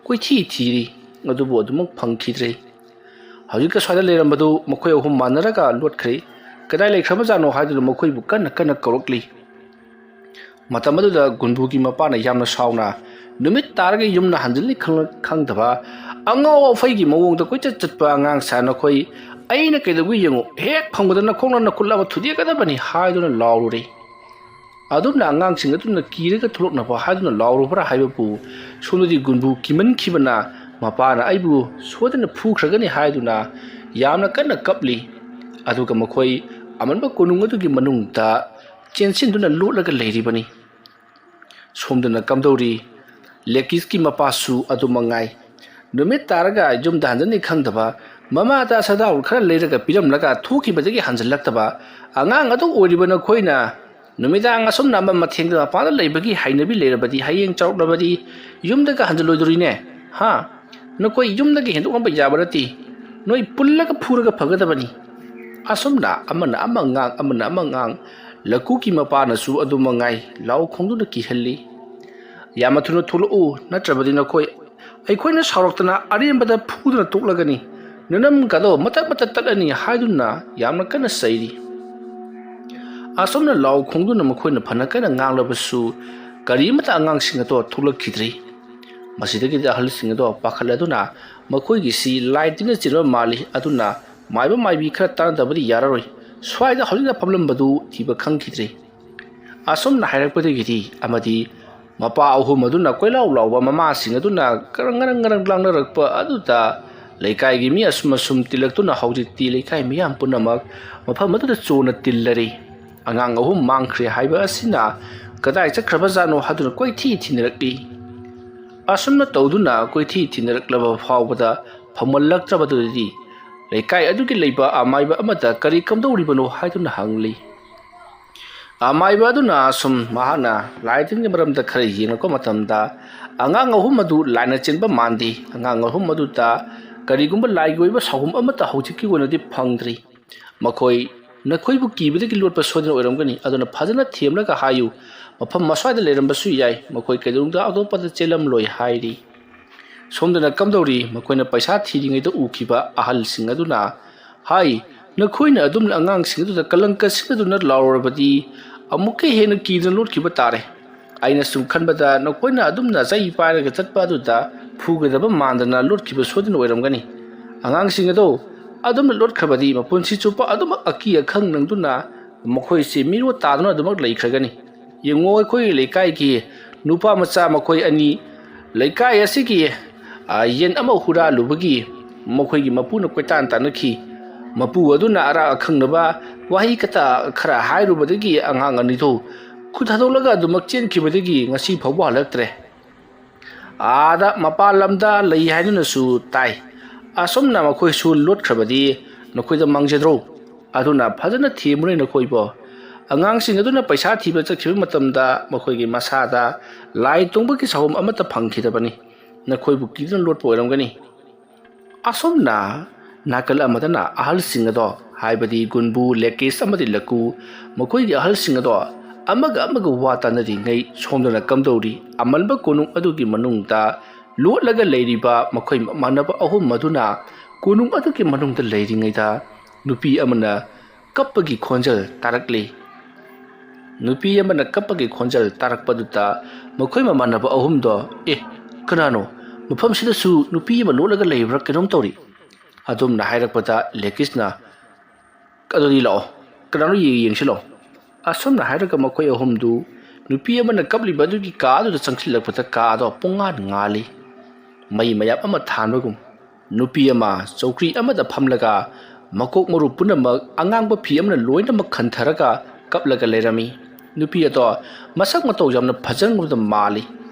ꯀꯣꯏꯊꯤ ꯊꯤꯔꯤ ꯑꯗꯨꯕꯨ ꯑꯗꯨꯃꯛ ꯐꯪꯈꯤꯗ꯭ꯔꯦ ꯍꯧꯖꯤꯛꯇ ꯁ꯭ꯋꯥꯏꯗ ꯂꯩꯔꯝꯕꯗꯨ ꯃꯈꯣꯏ ꯑꯍꯨꯝ ꯃꯥꯟꯅꯔꯒ ꯂꯣꯠꯈ꯭ꯔꯦ ꯀꯗꯥꯏ ꯂꯩꯈ꯭ꯔꯕꯖꯥꯠꯅꯣ ꯍꯥꯏꯗꯨꯅ ꯃꯈꯣꯏꯕꯨ ꯀꯟꯅ ꯀꯟꯅ ꯀꯧꯔꯛꯂꯤ ꯃꯇꯝ ꯑꯗꯨꯗ ꯒꯨꯟꯕꯨꯒꯤ ꯃꯄꯥꯅ ꯌꯥꯝꯅ ꯁꯥꯎꯅ ꯅꯨꯃꯤꯠ ꯇꯥꯔꯒ ꯌꯨꯝꯅ ꯍꯟꯖꯤꯜꯂꯤ ꯈꯪꯗꯕ ꯑꯉꯥꯎ ꯑꯐꯩꯒꯤ ꯃꯑꯣꯡꯗ ꯀꯣꯏꯆꯠ ꯆꯠꯄ ꯑꯉꯥꯡ ꯁꯥ ꯅꯈꯣꯏ ꯑꯩꯅ ꯀꯩꯗꯧꯕ ꯌꯦꯡꯉꯨ ꯍꯦꯛ ꯐꯪꯕꯗ ꯅꯈꯣꯡꯅ ꯅꯈꯨꯠ ꯑꯃ ꯊꯨꯗꯦꯛꯀꯗꯕꯅꯤ ꯍꯥꯏꯗꯨꯅ ꯂꯥꯎꯔꯨꯔꯦ ꯑꯗꯨꯝꯅ ꯑꯉꯥꯡꯁꯤꯡ ꯑꯗꯨꯅ ꯀꯤꯔꯒ ꯊꯣꯛꯂꯛꯅꯕ ꯍꯥꯏꯗꯨꯅ ꯂꯥꯎꯔꯨꯕ꯭ꯔꯥ ꯍꯥꯏꯕꯕꯨ ꯁꯣꯝꯗꯗꯤ ꯒꯨꯟꯕꯨ ꯀꯤꯃꯟꯈꯤꯕꯅ ꯃꯄꯥꯅ ꯑꯩꯕꯨ ꯁꯣꯏꯗꯅ ꯐꯨꯈ꯭ꯔꯒꯅꯤ ꯍꯥꯏꯗꯨꯅ ꯌꯥꯝꯅ ꯀꯟꯅ ꯀꯞꯂꯤ ꯑꯗꯨꯒ ꯃꯈꯣꯏ ꯑꯃꯟꯕ ꯀꯣꯅꯨꯡ ꯑꯗꯨꯒꯤ ꯃꯅꯨꯡꯗ ꯆꯦꯟꯁꯤꯟꯗꯨꯅ ꯂꯣꯠꯂꯒ ꯂꯩꯔꯤꯕꯅꯤ ꯁꯣꯝꯗꯅ ꯀꯝꯗꯧꯔꯤ ꯂꯦꯀꯤꯁꯀꯤ ꯃꯄꯥꯁꯨ ꯑꯗꯨꯃꯉꯥꯏ ꯅꯨꯃꯤꯠ ꯇꯥꯔꯒ ꯌꯨꯝꯗ ꯍꯟꯖꯟꯅꯤ ꯈꯪꯗꯕ ꯃꯃꯥꯗ ꯁꯗꯥꯎ ꯈꯔ ꯂꯩꯔꯒ ꯄꯤꯔꯝꯂꯒ ꯊꯣꯛꯈꯤꯕꯗꯒꯤ ꯍꯟꯖꯜꯂꯛꯇꯕ ꯑꯉꯥꯡ ꯑꯗꯨ ꯑꯣꯏꯔꯤꯕ ꯅꯈꯣꯏꯅ ꯅꯨꯃꯤꯗꯥꯡ ꯑꯁꯨꯝꯅ ꯑꯃ ꯃꯊꯦꯡꯗ ꯃꯄꯥꯟꯗ ꯂꯩꯕꯒꯤ ꯍꯩꯅꯕꯤ ꯂꯩꯔꯕꯗꯤ ꯍꯌꯦꯡ ꯆꯥꯎꯔꯛꯂꯕꯗꯤ ꯌꯨꯝꯗꯒ ꯍꯟꯖꯜꯂꯣꯏꯗꯣꯔꯤꯅꯦ ꯍꯥ ꯅꯈꯣꯏ ꯌꯨꯝꯗꯒꯤ ꯍꯦꯟꯗꯣꯛꯅꯕ ꯌꯥꯕ ꯅꯠꯇꯦ ꯅꯣꯏ ꯄꯨꯜꯂꯒ ꯐꯨꯔꯒ ꯐꯒꯗꯕꯅꯤ ꯑꯁꯨꯝꯅ ꯑꯃꯅ ꯑꯃ ꯉꯥꯡ ꯑꯃꯅ ꯑꯃ ꯉꯥꯡ ꯂꯀꯨꯒꯤ ꯃꯄꯥꯅꯁꯨ ꯑꯗꯨꯃꯉꯥꯏ ꯂꯥꯎ ꯈꯣꯡꯗꯨꯅ ꯀꯤꯍꯜꯂꯤ ꯌꯥꯝꯅ ꯊꯨꯅ ꯊꯣꯛꯂꯛꯎ ꯅꯠꯇ꯭ꯔꯕꯗꯤ ꯅꯈꯣꯏ ꯑꯩꯈꯣꯏꯅ ꯁꯥꯎꯔꯛꯇꯅ ꯑꯔꯦꯝꯕꯗ ꯐꯨꯗꯨꯅ ꯇꯣꯛꯂꯒꯅꯤ ꯅꯅꯝꯒꯗꯣ ꯃꯇꯠ ꯃꯇꯠ ꯇꯠꯂꯅꯤ ꯍꯥꯏꯗꯨꯅ ꯌꯥꯝꯅ ꯀꯟꯅ ꯆꯩꯔꯤ ꯑꯁꯨꯝꯅ ꯂꯥꯎ ꯈꯣꯡꯗꯨꯅ ꯃꯈꯣꯏꯅ ꯐꯅ ꯀꯟꯅ ꯉꯥꯡꯂꯕꯁꯨ ꯀꯔꯤꯃꯇ ꯑꯉꯥꯡꯁꯤꯡ ꯑꯗꯣ ꯊꯣꯛꯂꯛꯈꯤꯗ꯭ꯔꯤ ꯃꯁꯤꯗꯒꯤꯗꯤ ꯑꯍꯜꯁꯤꯡ ꯑꯗꯣ ꯄꯥꯈꯠꯂꯗꯨꯅ ꯃꯈꯣꯏꯒꯤꯁꯤ ꯂꯥꯏ ꯇꯤꯟꯅ ꯆꯤꯟꯕ ꯃꯥꯜꯂꯤ ꯑꯗꯨꯅ ꯃꯥꯏꯕ ꯃꯥꯏꯕꯤ ꯈꯔ ꯇꯥꯟꯅꯗꯕꯗꯤ ꯌꯥꯔꯔꯣꯏ ꯁ꯭ꯋꯥꯏꯗ ꯍꯧꯖꯤꯛꯇ ꯐꯝꯂꯝꯕꯗꯨ ꯊꯤꯕ ꯈꯪꯈꯤꯗ꯭ꯔꯦ ꯑꯁꯨꯝꯅ ꯍꯥꯏꯔꯛꯄꯗꯒꯤꯗꯤ ꯑꯃꯗꯤ ꯃꯄꯥ ꯑꯍꯨꯝ ꯑꯗꯨꯅ ꯀꯣꯏꯂꯥꯎ ꯂꯥꯎꯕ ꯃꯃꯥꯁꯤꯡ ꯑꯗꯨꯅ ꯉꯔꯪ ꯉꯔꯪ ꯂꯥꯡꯅꯔꯛꯄ ꯑꯗꯨꯗ ꯂꯩꯀꯥꯏꯒꯤ ꯃꯤ ꯑꯁꯨꯝ ꯇꯤꯜꯂꯛꯇꯨꯅ ꯍꯧꯖꯤꯛꯇꯤ ꯂꯩꯀꯥꯏ ꯃꯤꯌꯥꯝ ꯄꯨꯝꯅꯃꯛ ꯃꯐꯝ ꯑꯗꯨꯗ ꯆꯣꯅ ꯇꯤꯜꯂꯔꯤ ꯑꯉꯥꯡ ꯑꯍꯨꯝ ꯃꯥꯡꯈ꯭ꯔꯦ ꯍꯥꯏꯕ ꯑꯁꯤꯅ ꯀꯗꯥꯏ ꯆꯠꯈ꯭ꯔꯕꯖꯥꯠꯅꯣ ꯍꯥꯏꯗꯨꯅ ꯀꯣꯏꯊꯤ ꯊꯤꯅꯔꯛꯂꯤ ꯑꯁꯨꯝꯅ ꯇꯧꯗꯨꯅ ꯀꯣꯏꯊꯤ ꯊꯤꯅꯔꯛꯂꯕ ꯐꯥꯎꯕꯗ ꯐꯪꯃꯜꯂꯛꯇ꯭ꯔꯕꯗꯨꯗꯤ ꯂꯩꯀꯥꯏ ꯑꯗꯨꯒꯤ ꯂꯩꯕ ꯑꯃꯥꯏꯕ ꯑꯃꯗ ꯀꯔꯤ ꯀꯝꯗꯧꯔꯤꯕꯅꯣ ꯍꯥꯏꯗꯨꯅ ꯍꯪꯂꯤ ꯑꯃꯥꯏꯕ ꯑꯗꯨꯅ ꯁꯨꯝ ꯃꯍꯥꯛꯅ ꯂꯥꯏ ꯇꯤꯟꯒꯤ ꯃꯔꯝꯗ ꯈꯔ ꯌꯦꯡꯂꯛꯄ ꯃꯇꯝꯗ ꯑꯉꯥꯡ ꯑꯍꯨꯝ ꯑꯗꯨ ꯂꯥꯏꯅ ꯆꯦꯟꯕ ꯃꯥꯟꯗꯦ ꯑꯉꯥꯡ ꯑꯍꯨꯝ ꯑꯗꯨꯗ ꯀꯔꯤꯒꯨꯝꯕ ꯂꯥꯏꯒꯤ ꯑꯣꯏꯕ ꯁꯥꯎꯒꯨꯝ ꯑꯃꯠꯇ ꯍꯧꯖꯤꯛꯀꯤ ꯑꯣꯏꯅꯗꯤ ꯐꯪꯗ꯭ꯔꯤ ꯃꯈꯣꯏ ꯅꯈꯣꯏꯕꯨ ꯀꯤꯕꯗꯒꯤ ꯂꯣꯠꯄ ꯁꯣꯏꯗꯅ ꯑꯣꯏꯔꯝꯒꯅꯤ ꯑꯗꯨꯅ ꯐꯖꯅ ꯊꯦꯝꯂꯒ ꯍꯥꯏꯌꯨ ꯃꯐꯝ ꯑꯁ꯭ꯋꯥꯏꯗ ꯂꯩꯔꯝꯕꯁꯨ ꯌꯥꯏ ꯃꯈꯣꯏ ꯀꯩꯗꯧꯅꯨꯡꯗ ꯑꯇꯣꯞꯄꯗ ꯆꯦꯜꯂꯝꯂꯣꯏ ꯍꯥꯏꯔꯤ ꯁꯣꯝꯗꯅ ꯀꯝꯗꯧꯔꯤ ꯃꯈꯣꯏꯅ ꯄꯩꯁꯥ ꯊꯤꯔꯤꯉꯩꯗ ꯎꯈꯤꯕ ꯑꯍꯜꯁꯤꯡ ꯑꯗꯨꯅ ꯍꯥꯏ ꯅꯈꯣꯏꯅ ꯑꯗꯨꯝꯅ ꯑꯉꯥꯡꯁꯤꯡ ꯑꯗꯨꯗ ꯀꯂꯪꯀ ꯁꯤꯡꯅꯗꯨꯅ ꯂꯥꯎꯔꯕꯗꯤ ꯑꯃꯨꯛꯀ ꯍꯦꯟꯅ ꯀꯤꯗꯨꯅ ꯂꯣꯠꯈꯤꯕ ꯇꯥꯔꯦ ꯑꯩꯅ ꯁꯨꯝ ꯈꯟꯕꯗ ꯅꯈꯣꯏꯅ ꯑꯗꯨꯝꯅ ꯆꯩ ꯄꯥꯏꯔꯒ ꯆꯠꯄ ꯑꯗꯨꯗ ꯐꯨꯒꯗꯕ ꯃꯥꯟꯗꯅ ꯂꯣꯠꯈꯤꯕ ꯁꯣꯏꯗꯅ ꯑꯣꯏꯔꯝꯒꯅꯤ ꯑꯉꯥꯡꯁꯤꯡ ꯑꯗꯣ ꯑꯗꯨꯝꯅ ꯂꯣꯠꯈ꯭ꯔꯕꯗꯤ ꯃꯄꯨꯟꯁꯤ ꯆꯨꯞꯄ ꯑꯗꯨꯃꯛ ꯑꯀꯤ ꯑꯈꯪ ꯅꯪꯗꯨꯅ ꯃꯈꯣꯏꯁꯤ ꯃꯤꯔꯣꯠ ꯇꯥꯗꯨꯅ ꯑꯗꯨꯃꯛ ꯂꯩꯈ꯭ꯔꯒꯅꯤ ꯌꯦꯡꯉꯣ ꯑꯩꯈꯣꯏꯒꯤ ꯂꯩꯀꯥꯏꯒꯤ ꯅꯨꯄꯥ ꯃꯆꯥ ꯃꯈꯣꯏ ꯑꯅꯤ ꯂꯩꯀꯥꯏ ꯑꯁꯤꯒꯤ ꯌꯦꯟ ꯑꯃ ꯍꯨꯔꯥꯜꯂꯨꯕꯒꯤ ꯃꯈꯣꯏꯒꯤ ꯃꯄꯨꯅ ꯀꯣꯏꯇꯥꯟ ꯇꯥꯟꯅꯈꯤ ꯃꯄꯨ ꯑꯗꯨꯅ ꯑꯔꯥꯛ ꯑꯈꯪꯅꯕ ꯋꯥꯍꯩ ꯀꯇꯥ ꯈꯔ ꯍꯥꯏꯔꯨꯕꯗꯒꯤ ꯑꯉꯥꯡ ꯑꯅꯤꯗꯨ ꯈꯨꯠ ꯊꯥꯗꯣꯛꯂꯒ ꯑꯗꯨꯃꯛ ꯆꯦꯟꯈꯤꯕꯗꯒꯤ ꯉꯁꯤ ꯐꯥꯎꯕ ꯍꯜꯂꯛꯇ꯭ꯔꯦ ꯑꯥꯗ ꯃꯄꯥꯟ ꯂꯝꯗ ꯂꯩ ꯍꯥꯏꯗꯨꯅꯁꯨ ꯇꯥꯏ ꯑꯁꯨꯝꯅ ꯃꯈꯣꯏꯁꯨ ꯂꯣꯠꯈ꯭ꯔꯕꯗꯤ ꯅꯈꯣꯏꯗ ꯃꯥꯡꯖꯗ꯭ꯔꯣ ꯑꯗꯨꯅ ꯐꯖꯅ ꯊꯦꯝꯃꯨꯅꯦ ꯅꯈꯣꯏꯕꯣ ꯑꯉꯥꯡꯁꯤꯡ ꯑꯗꯨꯅ ꯄꯩꯁꯥ ꯊꯤꯕ ꯆꯠꯈꯤꯕ ꯃꯇꯝꯗ ꯃꯈꯣꯏꯒꯤ ꯃꯁꯥꯗ ꯂꯥꯏ ꯇꯣꯡꯕꯒꯤ ꯁꯥꯎꯝ ꯑꯃꯠꯇ ꯐꯪꯈꯤꯗꯕꯅꯤ ꯅꯈꯣꯏꯕꯨ ꯀꯤꯗꯨꯅ ꯂꯣꯠꯄ ꯑꯣꯏꯔꯝꯒꯅꯤ ꯑꯁꯨꯝꯅ ꯅꯥꯀꯜ ꯑꯃꯗꯅ ꯑꯍꯜꯁꯤꯡ ꯑꯗꯣ ꯍꯥꯏꯕꯗꯤ ꯒꯨꯟꯕꯨ ꯂꯦꯀꯤꯁ ꯑꯃꯗꯤ ꯂꯀꯨ ꯃꯈꯣꯏꯒꯤ ꯑꯍꯜꯁꯤꯡ ꯑꯗꯣ ꯑꯃꯒ ꯑꯃꯒ ꯋꯥ ꯇꯥꯟꯅꯔꯤꯉꯩ ꯁꯣꯝꯗꯅ ꯀꯝꯗꯧꯔꯤ ꯑꯃꯟꯕ ꯀꯣꯅꯨꯡ ꯑꯗꯨꯒꯤ ꯃꯅꯨꯡꯗ ꯂꯣꯠꯂꯒ ꯂꯩꯔꯤꯕ ꯃꯈꯣꯏ ꯃꯃꯥꯟꯅꯕ ꯑꯍꯨꯝ ꯑꯗꯨꯅ ꯀꯣꯅꯨꯡ ꯑꯗꯨꯒꯤ ꯃꯅꯨꯡꯗ ꯂꯩꯔꯤꯉꯩꯗ ꯅꯨꯄꯤ ꯑꯃꯅ ꯀꯞꯄꯒꯤ ꯈꯣꯟꯖꯦꯜ ꯇꯥꯔꯛꯂꯤ꯫ ꯅꯨꯄꯤ ꯑꯃꯅ ꯀꯞꯄꯒꯤ ꯈꯣꯟꯖꯦꯜ ꯇꯥꯔꯛꯄꯗꯨꯗ ꯃꯈꯣꯏ ꯃꯃꯥꯟꯅꯕ ꯑꯍꯨꯝꯗꯣ ꯀꯅꯥꯅꯣ ꯃꯐꯝꯁꯤꯗꯁꯨ ꯅꯨꯄꯤ ꯑꯃ ꯂꯣꯠꯂꯒ ꯂꯩꯕ꯭ꯔꯥ ꯀꯩꯅꯣꯝ ꯇꯧꯔꯤ ꯑꯗꯨꯝꯅ ꯍꯥꯏꯔꯛꯄꯗ ꯂꯦꯀꯤꯁꯅ ꯑꯗꯨꯗꯤ ꯂꯥꯛꯑꯣ ꯀꯅꯥꯅꯣ ꯌꯦꯡꯁꯤꯜꯂꯛꯑꯣ ꯑꯁꯨꯝꯅ ꯍꯥꯏꯔꯒ ꯃꯈꯣꯏ ꯑꯍꯨꯝꯗꯨ ꯅꯨꯄꯤ ꯑꯃꯅ ꯀꯞꯂꯤꯕ ꯑꯗꯨꯒꯤ ꯀꯥ ꯑꯗꯨꯗ ꯆꯪꯁꯤꯜꯂꯛꯄꯗ ꯀꯥꯗꯣ ꯄꯨꯡꯉꯥꯟ ꯉꯥꯜꯂꯤ꯫ ꯃꯩ ꯃꯌꯥꯝ ꯑꯃ ꯊꯥꯟꯕꯒꯨꯝ ꯅꯨꯄꯤ ꯑꯃ ꯆꯧꯀ꯭ꯔꯤ ꯑꯃꯗ ꯐꯝꯂꯒ ꯃꯀꯣꯛ ꯃꯔꯨ ꯄꯨꯝꯅꯃꯛ ꯑꯉꯥꯡꯕ ꯐꯤ ꯑꯃꯅ ꯂꯣꯏꯅꯃꯛ ꯈꯟꯊꯔꯒ ꯀꯞꯂꯒ ꯂꯩꯔꯝꯃꯤ꯫ ꯅꯨꯄꯤ ꯑꯗꯣ ꯃꯁꯛ ꯃꯇꯧ ꯌꯥꯝꯅ ꯐꯖꯔꯝꯕꯗ ꯃꯥꯜꯂꯤ꯫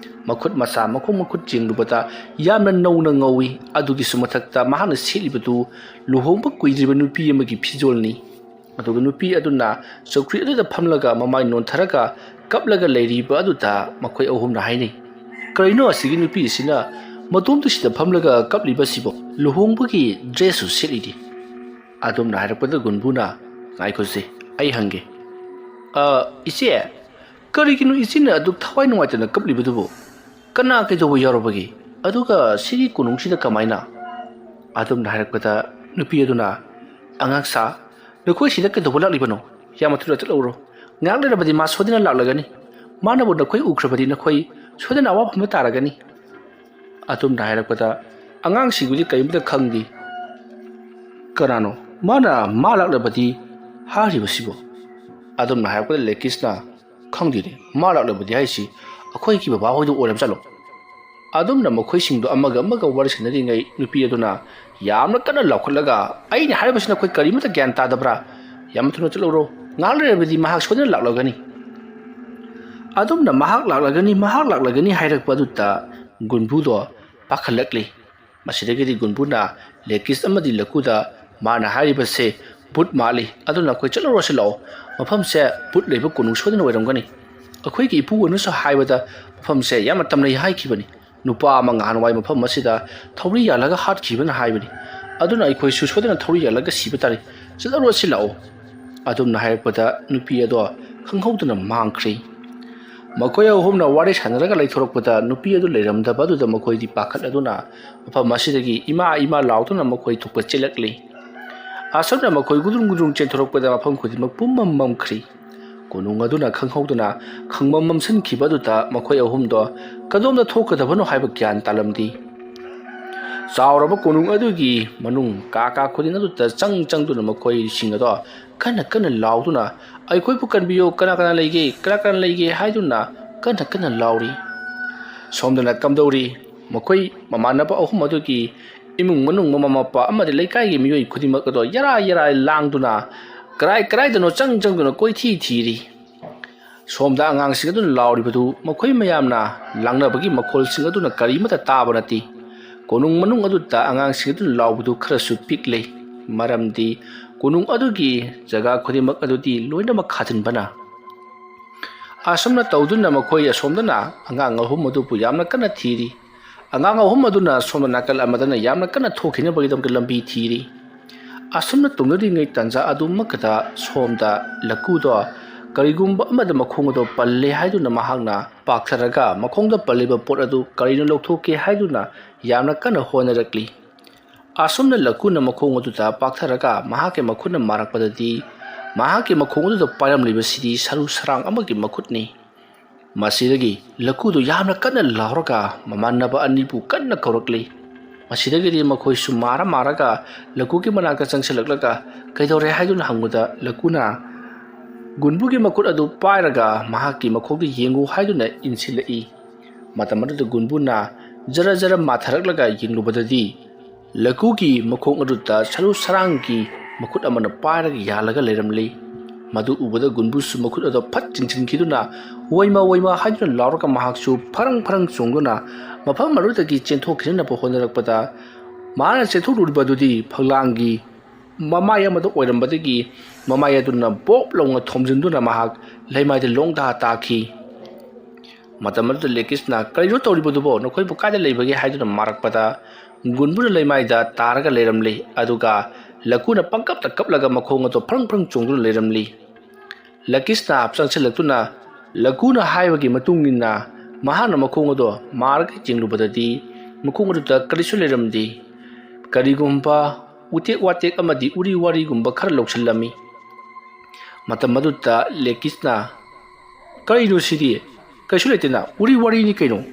ꯃꯈꯨꯠ ꯃꯁꯥ ꯃꯈꯣꯡ ꯃꯈꯨꯠ ꯌꯦꯡꯂꯨꯕꯗ ꯌꯥꯝꯅ ꯅꯧꯅ ꯉꯧꯏ꯫ ꯑꯗꯨꯒꯤꯁꯨ ꯃꯊꯛꯇ ꯃꯍꯥꯛꯅ ꯁꯦꯠꯂꯤꯕꯗꯨ ꯂꯨꯍꯣꯡꯕ ꯀꯨꯏꯗ꯭ꯔꯤꯕ ꯅꯨꯄꯤ ꯑꯃꯒꯤ ꯐꯤꯖꯣꯜꯅꯤ꯫ ꯑꯗꯨꯒ ꯅꯨꯄꯤ ꯑꯗꯨꯅ ꯆꯧꯀ꯭ꯔꯤ ꯑꯗꯨꯗ ꯐꯝꯂꯒ ꯃꯃꯥꯏ ꯅꯣꯟꯊꯔꯒ ꯀꯞꯂꯒ ꯂꯩꯔꯤꯕ ꯑꯗꯨꯗ ꯃꯈꯣꯏ ꯑꯍꯨꯝꯅ ꯍꯥꯏꯅꯩ, ꯀꯔꯤꯅꯣ ꯑꯁꯤꯒꯤ ꯅꯨꯄꯤ ꯑꯁꯤꯅ ꯃꯇꯣꯝꯇ ꯁꯤꯗ ꯐꯝꯂꯒ ꯀꯞꯂꯤꯕꯁꯤꯕꯣ? ꯂꯨꯍꯣꯡꯕꯒꯤ ꯗ꯭ꯔꯦꯁꯁꯨ ꯁꯦꯠꯂꯤꯗꯤ꯫ ꯑꯗꯨꯝꯅ ꯍꯥꯏꯔꯛꯄꯗ ꯒꯨꯟꯕꯨꯅ ꯉꯥꯏꯈꯣꯁꯦ ꯑꯩ ꯍꯪꯒꯦ, ꯏꯆꯦ ꯀꯔꯤꯒꯤꯅꯣ ꯏꯆꯦꯅ ꯑꯗꯨꯛ ꯊꯋꯥꯏ ꯅꯨꯡꯉꯥꯏꯇꯅ ꯀꯞꯂꯤꯕꯗꯨꯕꯨ? ꯀꯅꯥ ꯀꯩꯗꯧꯕ ꯌꯥꯎꯔꯕꯒꯦ? ꯑꯗꯨꯒ ꯁꯤꯒꯤ ꯀꯣꯅꯨꯡꯁꯤꯗ ꯀꯃꯥꯏꯅ? ꯑꯗꯨꯝꯅ ꯍꯥꯏꯔꯛꯄꯗ ꯅꯨꯄꯤ ꯑꯗꯨꯅ ꯑꯉꯥꯡꯁꯥ ꯅꯈꯣꯏ ꯁꯤꯗ ꯀꯩꯗꯧꯕ ꯂꯥꯛꯂꯤꯕꯅꯣ? ꯌꯥꯝꯅ ꯊꯨꯅ ꯆꯠꯂꯧꯔꯣ, ꯉꯥꯏꯍꯥꯛ ꯂꯩꯔꯕꯗꯤ ꯃꯥ ꯁꯣꯏꯗꯅ ꯂꯥꯛꯂꯒꯅꯤ꯫ ꯃꯥꯅꯕꯨ ꯅꯈꯣꯏ ꯎꯈ꯭ꯔꯕꯗꯤ ꯅꯈꯣꯏ ꯁꯣꯏꯗꯅ ꯑꯋꯥꯕ ꯑꯃ ꯇꯥꯔꯒꯅꯤ꯫ ꯑꯗꯨꯝꯅ ꯍꯥꯏꯔꯛꯄꯗ ꯑꯉꯥꯡꯁꯤꯡꯗꯨꯗꯤ ꯀꯔꯤꯝꯇ ꯈꯪꯗꯦ꯫ ꯀꯅꯥꯅꯣ ꯃꯥꯅ ꯃꯥ ꯂꯥꯛꯂꯕꯗꯤ ꯍꯥꯏꯔꯤꯕꯁꯤꯕꯣ? ꯑꯗꯨꯝꯅ ꯍꯥꯏꯔꯛꯄꯗ ꯂꯦꯀꯤꯁꯅ ꯈꯪꯗꯦꯅꯦ, ꯃꯥ ꯂꯥꯛꯂꯕꯗꯤ ꯍꯥꯏꯁꯤ ꯑꯩꯈꯣꯏꯒꯤ ꯕꯕꯥꯍꯣꯏꯗꯨ ꯑꯣꯏꯔꯝꯖꯥꯠꯂꯣ? ꯑꯗꯨꯝꯅ ꯃꯈꯣꯏꯁꯤꯡꯗꯨ ꯑꯃꯒ ꯋꯥꯔꯤ ꯁꯥꯟꯅꯔꯤꯉꯩ ꯅꯨꯄꯤ ꯑꯗꯨꯅ ꯌꯥꯝꯅ ꯀꯟꯅ ꯂꯥꯎꯈꯠꯂꯒ ꯑꯩꯅ ꯍꯥꯏꯔꯤꯕꯁꯤꯅ ꯑꯩꯈꯣꯏ ꯀꯔꯤꯃꯇ ꯒ꯭ꯌꯥꯟ ꯇꯥꯗꯕ꯭ꯔꯥ? ꯌꯥꯝꯅ ꯊꯨꯅ ꯆꯠꯂꯧꯔꯣ, ꯉꯥꯏꯍꯥꯛ ꯂꯩꯔꯕꯗꯤ ꯃꯍꯥꯛ ꯁꯣꯏꯗꯅ ꯂꯥꯛꯂꯒꯅꯤ꯫ ꯑꯗꯨꯝꯅ ꯃꯍꯥꯛ ꯂꯥꯛꯂꯒꯅꯤ ꯍꯥꯏꯔꯛꯄ ꯑꯗꯨꯗ ꯒꯨꯟꯕꯨꯗꯣ ꯄꯥꯈꯠꯂꯛꯂꯤ꯫ ꯃꯁꯤꯗꯒꯤꯗꯤ ꯒꯨꯟꯕꯨꯅ ꯂꯦꯀꯤꯁ ꯑꯃꯗꯤ ꯂꯀꯨꯗ ꯃꯥꯅ ꯍꯥꯏꯔꯤꯕꯁꯦ ꯕꯨꯠ ꯃꯥꯜꯂꯤ, ꯑꯗꯨꯅ ꯑꯩꯈꯣꯏ ꯆꯠꯂꯨꯔꯁꯤ ꯂꯥꯛꯑꯣ, ꯃꯐꯝꯁꯦ ꯕꯨꯠ ꯂꯩꯕ ꯀꯣꯅꯨꯡ ꯁꯣꯏꯗꯅ ꯑꯣꯏꯔꯝꯒꯅꯤ꯫ ꯑꯩꯈꯣꯏꯒꯤ ꯏꯄꯨꯅꯁꯨ ꯍꯥꯏꯕꯗ ꯃꯐꯝꯁꯦ ꯌꯥꯝꯅ ꯇꯝꯅꯩ ꯍꯥꯏꯈꯤꯕꯅꯤ꯫ ꯅꯨꯄꯥ ꯑꯃ ꯉꯍꯥꯟꯋꯥꯏ ꯃꯐꯝ ꯑꯁꯤꯗ ꯊꯧꯔꯤ ꯌꯥꯜꯂꯒ ꯍꯥꯠꯈꯤꯕꯅ ꯍꯥꯏꯕꯅꯤ꯫ ꯑꯗꯨꯅ ꯑꯩꯈꯣꯏꯁꯨ ꯁꯣꯏꯗꯅ ꯊꯧꯔꯤ ꯌꯥꯜꯂꯒ ꯁꯤꯕ ꯇꯥꯔꯤ, ꯆꯠꯂꯨꯔꯁꯤ ꯂꯥꯛꯑꯣ꯫ ꯑꯗꯨꯝꯅ ꯍꯥꯏꯔꯛꯄꯗ ꯅꯨꯄꯤ ꯑꯗꯣ ꯈꯪꯍꯧꯗꯅ ꯃꯥꯡꯈ꯭ꯔꯦ꯫ ꯃꯈꯣꯏ ꯑꯍꯨꯝꯅ ꯋꯥꯔꯤ ꯁꯥꯟꯅꯔꯒ ꯂꯩꯊꯣꯔꯛꯄꯗ ꯅꯨꯄꯤ ꯑꯗꯨ ꯂꯩꯔꯝꯗꯕ ꯑꯗꯨꯗ ꯃꯈꯣꯏꯗꯤ ꯄꯥꯈꯠꯂꯗꯨꯅ ꯃꯐꯝ ꯑꯁꯤꯗꯒꯤ ꯏꯃꯥ ꯂꯥꯎꯗꯨꯅ ꯃꯈꯣꯏ ꯊꯣꯛꯄ ꯆꯦꯜꯂꯛꯂꯤ꯫ ꯑꯁꯨꯝꯅ ꯃꯈꯣꯏ ꯒꯨꯗꯨꯡ ꯆꯦꯟꯊꯣꯔꯛꯄꯗ ꯃꯐꯝ ꯈꯨꯗꯤꯡꯃꯛ ꯄꯨꯝꯃꯝ ꯃꯝꯈ꯭ꯔꯤ꯫ ꯀꯣꯅꯨꯡ ꯑꯗꯨꯅ ꯈꯪꯍꯧꯗꯅ ꯈꯪꯃꯝ ꯃꯝꯁꯤꯟꯈꯤꯕ ꯑꯗꯨꯗ ꯃꯈꯣꯏ ꯑꯍꯨꯝꯗꯣ ꯀꯗꯣꯝꯗ ꯊꯣꯛꯀꯗꯕꯅꯣ ꯍꯥꯏꯕ ꯒ꯭ꯌꯥꯟ ꯇꯥꯂꯝꯗꯦ꯫ ꯆꯥꯎꯔꯕ ꯀꯣꯅꯨꯡ ꯑꯗꯨꯒꯤ ꯃꯅꯨꯡ ꯀꯥ ꯈꯨꯗꯤꯡ ꯑꯗꯨꯗ ꯆꯪꯗꯨꯅ ꯃꯈꯣꯏꯁꯤꯡ ꯑꯗꯣ ꯀꯟꯅ ꯂꯥꯎꯗꯨꯅ ꯑꯩꯈꯣꯏꯕꯨ ꯀꯟꯕꯤꯌꯨ, ꯀꯅꯥ ꯂꯩꯒꯦ ꯍꯥꯏꯗꯨꯅ ꯀꯟꯅ ꯂꯥꯎꯔꯤ꯫ ꯁꯣꯝꯗꯅ ꯀꯝꯗꯧꯔꯤ? ꯃꯈꯣꯏ ꯃꯃꯥꯟꯅꯕ ꯑꯍꯨꯝ ꯑꯗꯨꯒꯤ ꯏꯃꯨꯡ ꯃꯅꯨꯡ ꯃꯃꯥ ꯃꯄꯥ ꯑꯃꯗꯤ ꯂꯩꯀꯥꯏꯒꯤ ꯃꯤꯑꯣꯏ ꯈꯨꯗꯤꯡꯃꯛ ꯑꯗꯣ ꯌꯥꯔꯥꯏ ꯂꯥꯡꯗꯨꯅ ꯀꯔꯥꯏꯗꯅꯣ ꯆꯪꯗꯨꯅ ꯀꯣꯏꯊꯤ ꯊꯤꯔꯤ꯫ ꯁꯣꯝꯗ ꯑꯉꯥꯡꯁꯤꯡ ꯑꯗꯨꯅ ಲಾꯎರಿಬದು ꯃꯈꯣꯏ ꯃꯌꯥꯝꯅ ꯂꯥꯡꯅꯕꯒꯤ ꯃꯈꯣꯜꯁꯤꯡ ꯑꯗꯨꯅ ꯀꯔꯤꯃꯇ ꯇꯥꯕ ꯅꯠꯇꯦ꯫ ꯀꯣꯅꯨꯡ ꯃꯅꯨꯡ ꯑꯗꯨꯗ ꯑꯉꯥꯡꯁꯤꯡ ꯑꯗꯨꯅ ꯂꯥꯎꯕꯗꯨ ꯈꯔꯁꯨ ꯄꯤꯛꯂꯦ, ꯃꯔꯝꯗꯤ ꯀꯣꯅꯨꯡ ꯑꯗꯨꯒꯤ ꯖꯒꯥ ꯈꯨꯗꯤꯡꯃꯛ ꯑꯗꯨꯗꯤ ꯂꯣꯏꯅꯃꯛ ꯈꯥꯖꯤꯟꯕꯅ꯫ ꯑꯁꯨꯝꯅ ꯇꯧꯗꯨꯅ ꯃꯈꯣꯏ ꯑꯁꯣꯝꯗꯅ ꯑꯉꯥꯡ ꯑꯍꯨꯝ ꯑꯗꯨꯕꯨ ꯌꯥꯝꯅ ꯀꯟꯅ ꯊꯤꯔꯤ꯫ ꯑꯉꯥꯡ ꯑꯍꯨꯝ ꯑꯗꯨꯅ ꯁꯣꯝꯗ ꯅꯥꯀꯜ ꯑꯃꯗꯅ ꯌꯥꯝꯅ ꯀꯟꯅ ꯊꯣꯛꯈꯤꯅꯕꯒꯤꯗꯃꯛꯇ ꯂꯝꯕꯤ ꯊꯤꯔꯤ꯫ ꯑꯁꯨꯝꯅ ꯇꯧꯅꯔꯤꯉꯩ ꯇꯥꯟꯖꯥ ꯑꯗꯨꯃꯛꯇꯗ ꯁꯣꯝꯗ ꯂꯀꯨꯗꯣ ꯀꯔꯤꯒꯨꯝꯕ ꯑꯃꯗ ꯃꯈꯣꯡ ꯑꯗꯨ ꯄꯜꯂꯦ ꯍꯥꯏꯗꯨꯅ ꯃꯍꯥꯛꯅ ꯄꯥꯛꯊꯔꯒ ꯃꯈꯣꯡꯗ ꯄꯜꯂꯤꯕ ꯄꯣꯠ ꯑꯗꯨ ꯀꯔꯤꯅꯣ ꯂꯧꯊꯣꯛꯀꯦ ꯍꯥꯏꯗꯨꯅ ꯌꯥꯝꯅ ꯀꯟꯅ ꯍꯣꯠꯅꯔꯛꯂꯤ꯫ ꯑꯁꯨꯝꯅ ꯂꯀꯨꯅ ꯃꯈꯣꯡ ꯑꯗꯨꯗ ꯄꯥꯛꯊꯔꯒ ꯃꯍꯥꯛꯀꯤ ꯃꯈꯨꯠꯅ ꯃꯥꯔꯛꯄꯗꯗꯤ ꯃꯍꯥꯛꯀꯤ ꯃꯈꯣꯡ ꯑꯗꯨꯗ ꯄꯥꯏꯔꯝꯂꯤꯕꯁꯤꯗꯤ ꯁꯔꯨ ꯁꯔꯥꯡ ꯑꯃꯒꯤ ꯃꯈꯨꯠꯅꯤ꯫ ꯃꯁꯤꯗꯒꯤ ꯂꯀꯨꯗꯨ ꯌꯥꯝꯅ ꯀꯟꯅ ꯂꯥꯎꯔꯒ ꯃꯃꯥꯟꯅꯕ ꯑꯅꯤꯕꯨ ꯀꯟꯅ ꯀꯧꯔꯛꯂꯤ꯫ ꯃꯁꯤꯗꯒꯤꯗꯤ ꯃꯈꯣꯏꯁꯨ ꯃꯥꯔꯒ ꯂꯀꯨꯒꯤ ꯃꯅꯥꯛꯇ ꯆꯪꯁꯤꯜꯂꯛꯂꯒ ꯀꯩꯗꯧꯔꯦ ꯍꯥꯏꯗꯨꯅ ꯍꯪꯕꯗ ꯂꯀꯨꯅ ꯒꯨꯟꯕꯨꯒꯤ ꯃꯈꯨꯠ ꯑꯗꯨ ꯄꯥꯏꯔꯒ ꯃꯍꯥꯛꯀꯤ ꯃꯈꯣꯡꯗ ꯌꯦꯡꯉꯨ ꯍꯥꯏꯗꯨꯅ ꯏꯟꯁꯤꯜꯂꯛꯏ꯫ ꯃꯇꯝ ꯑꯗꯨꯗ ꯒꯨꯟꯕꯨꯅ ꯖꯔ ꯃꯥꯊꯔꯛꯂꯒ ꯌꯦꯡꯂꯨꯕꯗꯗꯤ ꯂꯀꯨꯒꯤ ꯃꯈꯣꯡ ꯑꯗꯨꯗ ꯁꯔꯨ ꯁꯔꯥꯡꯒꯤ ꯃꯈꯨꯠ ꯑꯃꯅ ꯄꯥꯏꯔꯒ ꯌꯥꯜꯂꯒ ꯂꯩꯔꯝꯂꯤ꯫ ꯃꯗꯨ ꯎꯕꯗ ꯒꯨꯟꯕꯨꯁꯨ ಮಕ್ಕುದು ಅದು ಫಟ್ ಚಿಂಚಿನ್ಕಿದುನ ಒಯ್ಮ ಹಾಯ್ದುನ ಲಾರಕ ಮಹಾಕ್ಸು ಫರಂಗ್ ಚೋಂದುನ ಮಫಂ ಮರುದಗಿ ಚೆಂಥೋಕ್ಕಿನಪ ಹೊಂದರಕ್ಪದ ಮಾನ ಚೆಂಥೋಕ್ಲುರಿಬದುದಿ ಫಗ್ಲಾಂಗಿ ಮಮಾಯ ಮದ ಒಯ್ರಂಬದಗಿ ಮಮಾಯ ಅದುನ ಬೋಪ್ ಲೌಂಗ ಥೊಂಜಿಂದುನ ಮಹಾಕ್ ಲೈಮಾಯ್ದ ಲೋಂಗ್ದಾ ತಾಖಿ ಮತಮದ ಲೇಕಿಸ್ನ ಕೈರೋ ತೌರಿಬದುಬೋ ನಖೋಯ್ಬು ಕಾದ ಲೈಬಗೆ ಹಾಯ್ದುನ ಮಾರಕ್ಪದ ಗುನ್ಬುನ ಲೈಮಾಯ್ದ ತಾರಗ ಲೈರಮ್ಲಿ ಅದುಗ ಲಕುನ ಪಂಕಪ್ತ ಕಪ್ಲಗ ಮಖೋಂಗ ತೋ ಫರಂಗ್ ಚೋಂದುನ ಲೈರಮ್ಲಿ ಲಕಿಸ್ನ ಅಪ್ಸಂಗಸಲಕ್ತುನ ಲಕುನ ಹಾಯ್ಬಗೆ ಮತುಂಗಿನ ಮಹಾನ ಮಖೋಂಗ ತೋ ಮಾರಗ ಚಿಂಗ್ಲುಬದದಿ ꯃꯈꯣꯡ ꯑꯗꯨꯗ ꯀꯔꯤꯁꯨ ꯂꯩꯔꯝꯗꯦ꯫ ꯀꯔꯤꯒꯨꯝꯕ ꯎꯇꯦꯛ ꯋꯥꯇꯦꯛ ꯑꯃꯗꯤ ꯎꯔꯤ ꯋꯥꯔꯤꯒꯨꯝꯕ ꯈꯔ ꯂꯧꯁꯤꯜꯂꯝꯃꯤ꯫ ꯃꯇꯝ ꯑꯗꯨꯗ ꯂꯦꯀꯤꯁꯅ ꯀꯔꯤꯅꯣ ꯁꯤꯗꯤ? ꯀꯩꯁꯨ ꯂꯩꯇꯦꯅ, ꯎꯔꯤ ꯋꯥꯔꯤꯅꯤ ꯀꯩꯅꯣ꯫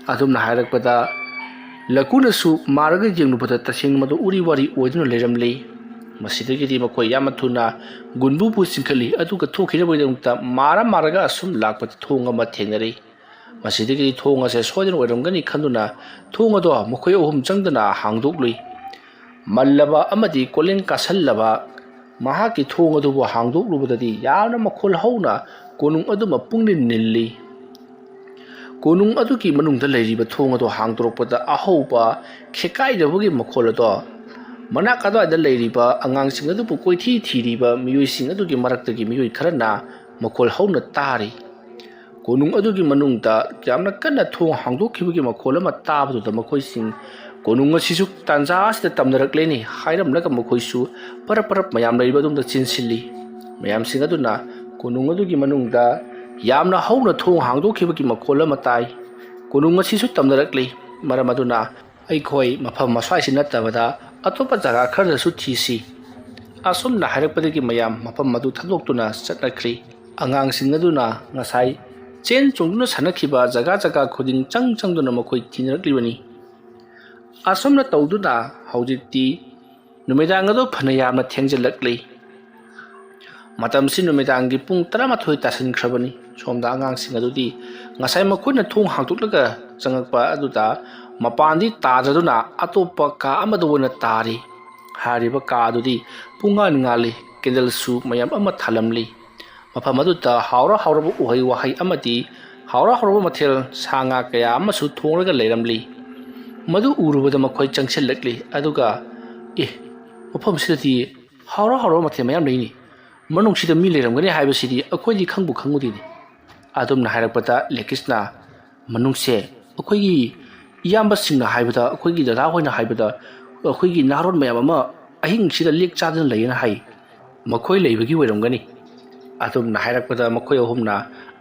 ꯑꯗꯨꯝꯅ ꯍꯥꯏꯔꯛꯄꯗ ꯂꯀꯨꯅꯁꯨ ꯃꯥꯔꯒ ꯌꯦꯡꯂꯨꯕꯗ ꯇꯁꯦꯡꯅ ꯃꯗꯨ ꯎꯔꯤ ꯋꯥꯔꯤ ꯑꯣꯏꯗꯨꯅ ꯂꯩꯔꯝꯂꯦ꯫ ꯃꯁꯤꯗꯒꯤꯗꯤ ꯃꯈꯣꯏ ꯌꯥꯝꯅ ꯊꯨꯅ ꯒꯨꯟꯕꯨꯕꯨ ꯆꯤꯡꯈꯠꯂꯤ ꯑꯗꯨꯒ ꯊꯣꯛꯈꯤꯅꯕꯒꯤꯗꯃꯛꯇ ꯃꯥꯔꯒ ꯑꯁꯨꯝ ꯂꯥꯛꯄꯗ ꯊꯣꯡ ꯑꯃ ꯊꯦꯡꯅꯔꯦ꯫ ꯃꯁꯤꯗꯒꯤꯗꯤ ꯊꯣꯡ ꯑꯁꯦ ꯁꯣꯏꯗꯅ ꯑꯣꯏꯔꯝꯒꯅꯤ ꯈꯟꯗꯨꯅ ꯊꯣꯡ ꯑꯗꯣ ꯃꯈꯣꯏ ꯑꯍꯨꯝ ꯆꯪꯗꯨꯅ ꯍꯥꯡꯗꯣꯛꯂꯨꯏ꯫ ꯃꯜꯂꯕ ꯑꯃꯗꯤ ꯀꯣꯂꯦꯟ ꯀꯥꯁꯜꯂꯕ ꯃꯍꯥꯛꯀꯤ ꯊꯣꯡ ꯑꯗꯨꯕꯨ ꯍꯥꯡꯗꯣꯛꯂꯨꯕꯗꯗꯤ ꯌꯥꯝꯅ ꯃꯈꯣꯜ ꯍꯧꯅ ꯀꯣꯅꯨꯡ ꯑꯗꯨ ꯃꯄꯨꯡꯅꯤꯜ ꯅꯤꯜꯂꯤ꯫ ꯀꯣꯅꯨꯡ ꯑꯗꯨꯒꯤ ꯃꯅꯨꯡꯗ ꯂꯩꯔꯤꯕ ꯊꯣꯡ ꯑꯗꯨ ꯍꯥꯡꯗꯣꯔꯛꯄꯗ ꯑꯍꯧꯕ ꯈꯦꯀꯥꯏꯗꯕꯒꯤ ꯃꯈꯣꯜ ꯑꯗꯣ ꯃꯅꯥꯛ ꯑꯗ꯭ꯋꯥꯏꯗ ꯂꯩꯔꯤꯕ ꯑꯉꯥꯡꯁꯤꯡ ꯑꯗꯨꯕꯨ ꯀꯣꯏꯊꯤ ꯊꯤꯔꯤꯕ ꯃꯤꯑꯣꯏꯁꯤꯡ ꯑꯗꯨꯒꯤ ꯃꯔꯛꯇꯒꯤ ꯃꯤꯑꯣꯏ ꯈꯔꯅ ꯃꯈꯣꯜ ꯍꯧꯅ ꯇꯥꯔꯤ꯫ ꯀꯣꯅꯨꯡ ꯑꯗꯨꯒꯤ ꯃꯅꯨꯡꯗ ꯌꯥꯝꯅ ꯀꯟꯅ ꯊꯣꯡ ꯍꯥꯡꯗꯣꯛꯈꯤꯕꯒꯤ ꯃꯈꯣꯜ ꯑꯃ ꯇꯥꯕꯗꯨꯗ ꯃꯈꯣꯏꯁꯤꯡ ꯀꯣꯅꯨꯡ ꯑꯁꯤꯁꯨ ꯇꯥꯟꯖꯥ ꯑꯁꯤꯗ ꯇꯝꯅꯔꯛꯂꯦꯅꯤ ꯍꯥꯏꯔꯝꯂꯒ ꯃꯈꯣꯏꯁꯨ ꯄꯔꯞ ꯃꯌꯥꯝ ꯂꯩꯔꯤꯕ ꯑꯗꯨꯝꯗ ꯆꯦꯟꯁꯤꯜꯂꯤ꯫ ꯃꯌꯥꯝꯁꯤꯡ ꯑꯗꯨꯅ ꯀꯣꯅꯨꯡ ꯑꯗꯨꯒꯤ ꯃꯅꯨꯡꯗ ꯌꯥꯝꯅ ꯍꯧꯅ ꯊꯣꯡ ꯍꯥꯡꯗꯣꯛꯈꯤꯕꯒꯤ ꯃꯈꯣꯜ ꯑꯃ ꯇꯥꯏ꯫ ꯀꯣꯅꯨꯡ ꯑꯁꯤꯁꯨ ꯇꯝꯅꯔꯛꯂꯤ꯫ ꯃꯔꯝ ꯑꯗꯨꯅ ꯑꯩꯈꯣꯏ ꯃꯐꯝ ꯑꯁ꯭ꯋꯥꯏꯁꯤ ꯅꯠꯇꯕꯗ ꯑꯇꯣꯞꯄ ꯖꯒꯥ ꯈꯔꯗꯁꯨ ꯊꯤꯁꯤ꯫ ꯑꯁꯨꯝꯅ ꯍꯥꯏꯔꯛꯄꯗꯒꯤ ꯃꯌꯥꯝ ꯃꯐꯝ ꯑꯗꯨ ꯊꯥꯗꯣꯛꯇꯨꯅ ꯆꯠꯅꯈ꯭ꯔꯤ꯫ ꯑꯉꯥꯡꯁꯤꯡ ꯑꯗꯨꯅ ꯉꯁꯥꯏ ꯆꯦꯟ ꯆꯣꯡꯗꯨꯅ ꯁꯥꯟꯅꯈꯤꯕ ꯖꯒꯥ ꯈꯨꯗꯤꯡ ꯆꯪꯗꯨꯅ ꯃꯈꯣꯏ ꯊꯤꯅꯔꯛꯂꯤꯕꯅꯤ꯫ ꯑꯁꯨꯝꯅ ꯇꯧꯗꯨꯅ ꯍꯧꯖꯤꯛꯇꯤ ꯅꯨꯃꯤꯗꯥꯡ ꯑꯗꯨ ꯐꯅ ꯌꯥꯝꯅ ꯊꯦꯡꯖꯤꯜꯂꯛꯂꯤ꯫ ꯃꯇꯝꯁꯤ ꯅꯨꯃꯤꯗꯥꯡꯒꯤ ꯄꯨꯡ 11 ꯇꯥꯁꯤꯟꯈ꯭ꯔꯕꯅꯤ꯫ ꯁꯣꯝꯗ ꯑꯉꯥꯡꯁꯤꯡ ꯑꯗꯨꯗꯤ ꯉꯁꯥꯏ ꯃꯈꯣꯏꯅ ꯊꯣꯡ ꯍꯥꯡꯗꯣꯛꯂꯒ ꯆꯪꯉꯛꯄ ꯑꯗꯨꯗ ꯃꯄꯥꯟꯗꯤ ꯇꯥꯗ꯭ꯔꯗꯨꯅ ꯑꯇꯣꯞꯄ ꯀꯥ ꯑꯃꯗ ꯑꯣꯏꯅ ꯇꯥꯔꯤ꯫ ꯍꯥꯏꯔꯤꯕ ꯀꯥ ꯑꯗꯨꯗꯤ ꯄꯨꯡꯉꯥꯟ ꯉꯥꯜꯂꯤ꯫ ꯀꯦꯟꯗꯜꯁꯨ ꯃꯌꯥꯝ ꯑꯃ ꯊꯥꯜꯂꯝꯂꯤ꯫ ꯃꯐꯝ ꯑꯗꯨꯗ ꯍꯥꯎꯔꯕ ꯎꯍꯩ ꯋꯥꯍꯩ ꯑꯃꯗꯤ ꯍꯥꯎꯔꯕ ꯃꯊꯦꯜ ꯁꯥ ꯉꯥ ꯀꯌꯥ ꯑꯃꯁꯨ ꯊꯣꯡꯂꯒ ꯂꯩꯔꯝꯂꯤ꯫ ꯃꯗꯨ ꯎꯔꯨꯕꯗ ꯃꯈꯣꯏ ꯆꯪꯁꯤꯜꯂꯛꯂꯤ ꯑꯗꯨꯒ ꯃꯐꯝꯁꯤꯗꯗꯤ ꯍꯥꯎꯔꯕ ꯃꯊꯦꯜ ꯃꯌꯥꯝ ꯂꯩꯅꯤ, ꯃꯅꯨꯡꯁꯤꯗ ꯃꯤ ꯂꯩꯔꯝꯒꯅꯤ ꯍꯥꯏꯕꯁꯤꯗꯤ ꯑꯩꯈꯣꯏꯗꯤ ꯈꯪꯉꯨꯗꯦꯅꯤ꯫ ꯑꯗꯨꯝꯅ ꯍꯥꯏꯔꯛꯄꯗ ꯂꯦꯀꯤꯁꯅ ꯃꯅꯨꯡꯁꯦ ꯑꯩꯈꯣꯏꯒꯤ ꯏꯌꯥꯝꯕꯁꯤꯡꯅ ꯍꯥꯏꯕꯗ, ꯑꯩꯈꯣꯏꯒꯤ ꯗꯗꯥ ꯍꯣꯏꯅ ꯍꯥꯏꯕꯗ ꯑꯩꯈꯣꯏꯒꯤ ꯅꯍꯥꯔꯣꯟ ꯃꯌꯥꯝ ꯑꯃ ꯑꯍꯤꯡꯁꯤꯗ ꯂꯦꯛ ꯆꯥꯗꯨꯅ ꯂꯩꯌꯦꯅ ꯍꯥꯏ, ꯃꯈꯣꯏ ꯂꯩꯕꯒꯤ ꯑꯣꯏꯔꯝꯒꯅꯤ꯫ ꯑꯗꯨꯝꯅ ꯍꯥꯏꯔꯛꯄꯗ ꯃꯈꯣꯏ ꯑꯍꯨꯝꯅ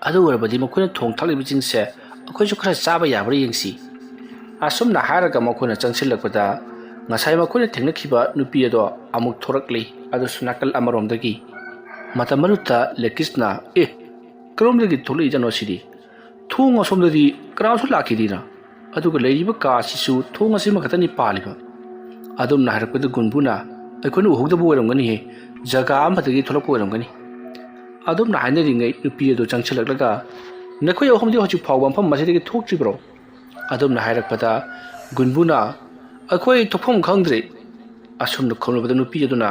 ꯑꯗꯨ ꯑꯣꯏꯔꯕꯗꯤ ꯃꯈꯣꯏꯅ ꯊꯣꯡ ꯊꯥꯛꯂꯤꯕꯁꯤꯡꯁꯦ ꯑꯩꯈꯣꯏꯁꯨ ꯈꯔ ꯆꯥꯕ ꯌꯥꯕ꯭ꯔꯥ ꯌꯦꯡꯁꯤ꯫ ꯑꯁꯨꯝꯅ ꯍꯥꯏꯔꯒ ꯃꯈꯣꯏꯅ ꯆꯪꯁꯤꯜꯂꯛꯄꯗ ꯉꯁꯥꯏ ꯃꯈꯣꯏꯅ ꯊꯦꯡꯅꯈꯤꯕ ꯅꯨꯄꯤ ꯑꯗꯣ ꯑꯃꯨꯛ ꯊꯣꯔꯛꯂꯤ, ꯑꯗꯨꯁꯨ ꯅꯥꯀꯜ ꯑꯃꯔꯣꯝꯗꯒꯤ꯫ ꯃꯇꯝ ꯑꯗꯨꯗ ꯂꯦꯀꯤꯁꯅ ꯀꯔꯣꯝꯗꯒꯤ ꯊꯣꯛꯂꯛꯏꯖꯥꯠꯅꯣ ꯁꯤꯗꯤ? ꯊꯣꯡ ꯑꯁꯣꯝꯗꯗꯤ ꯀꯅꯥꯁꯨ ꯂꯥꯛꯈꯤꯗꯦꯅ, ꯑꯗꯨꯒ ꯂꯩꯔꯤꯕ ꯀꯥ ꯑꯁꯤꯁꯨ ꯊꯣꯡ ꯑꯁꯤꯃ ꯈꯛꯇꯅꯤ ꯄꯥꯜꯂꯤꯕ꯫ ꯑꯗꯨꯝꯅ ꯍꯥꯏꯔꯛꯄꯗ ꯒꯨꯟꯕꯨꯅ ꯑꯩꯈꯣꯏꯅ ꯎꯍꯧꯗꯕ ꯑꯣꯏꯔꯝꯒꯅꯤꯍꯦ, ꯖꯒꯥ ꯑꯃꯗꯒꯤ ꯊꯣꯛꯂꯛꯄ ꯑꯣꯏꯔꯝꯒꯅꯤ꯫ ꯑꯗꯨꯝꯅ ꯍꯥꯏꯅꯔꯤꯉꯩ ꯅꯨꯄꯤ ꯑꯗꯨ ꯆꯪꯁꯤꯜꯂꯛꯂꯒ ꯅꯈꯣꯏ ꯑꯍꯨꯝꯗꯤ ꯍꯧꯖꯤꯛ ꯐꯥꯎꯕ ꯃꯐꯝ ꯑꯁꯤꯗꯒꯤ ꯊꯣꯛꯇ꯭ꯔꯤꯕ꯭ꯔꯣ? ꯑꯗꯨꯝꯅ ꯍꯥꯏꯔꯛꯄꯗ ꯒꯨꯟꯕꯨꯅ ꯑꯩꯈꯣꯏ ꯊꯣꯛꯐꯝ ꯈꯪꯗ꯭ꯔꯦ꯫ ꯑꯁꯨꯝꯅ ꯈꯨꯝꯂꯨꯕꯗ ꯅꯨꯄꯤ ꯑꯗꯨꯅ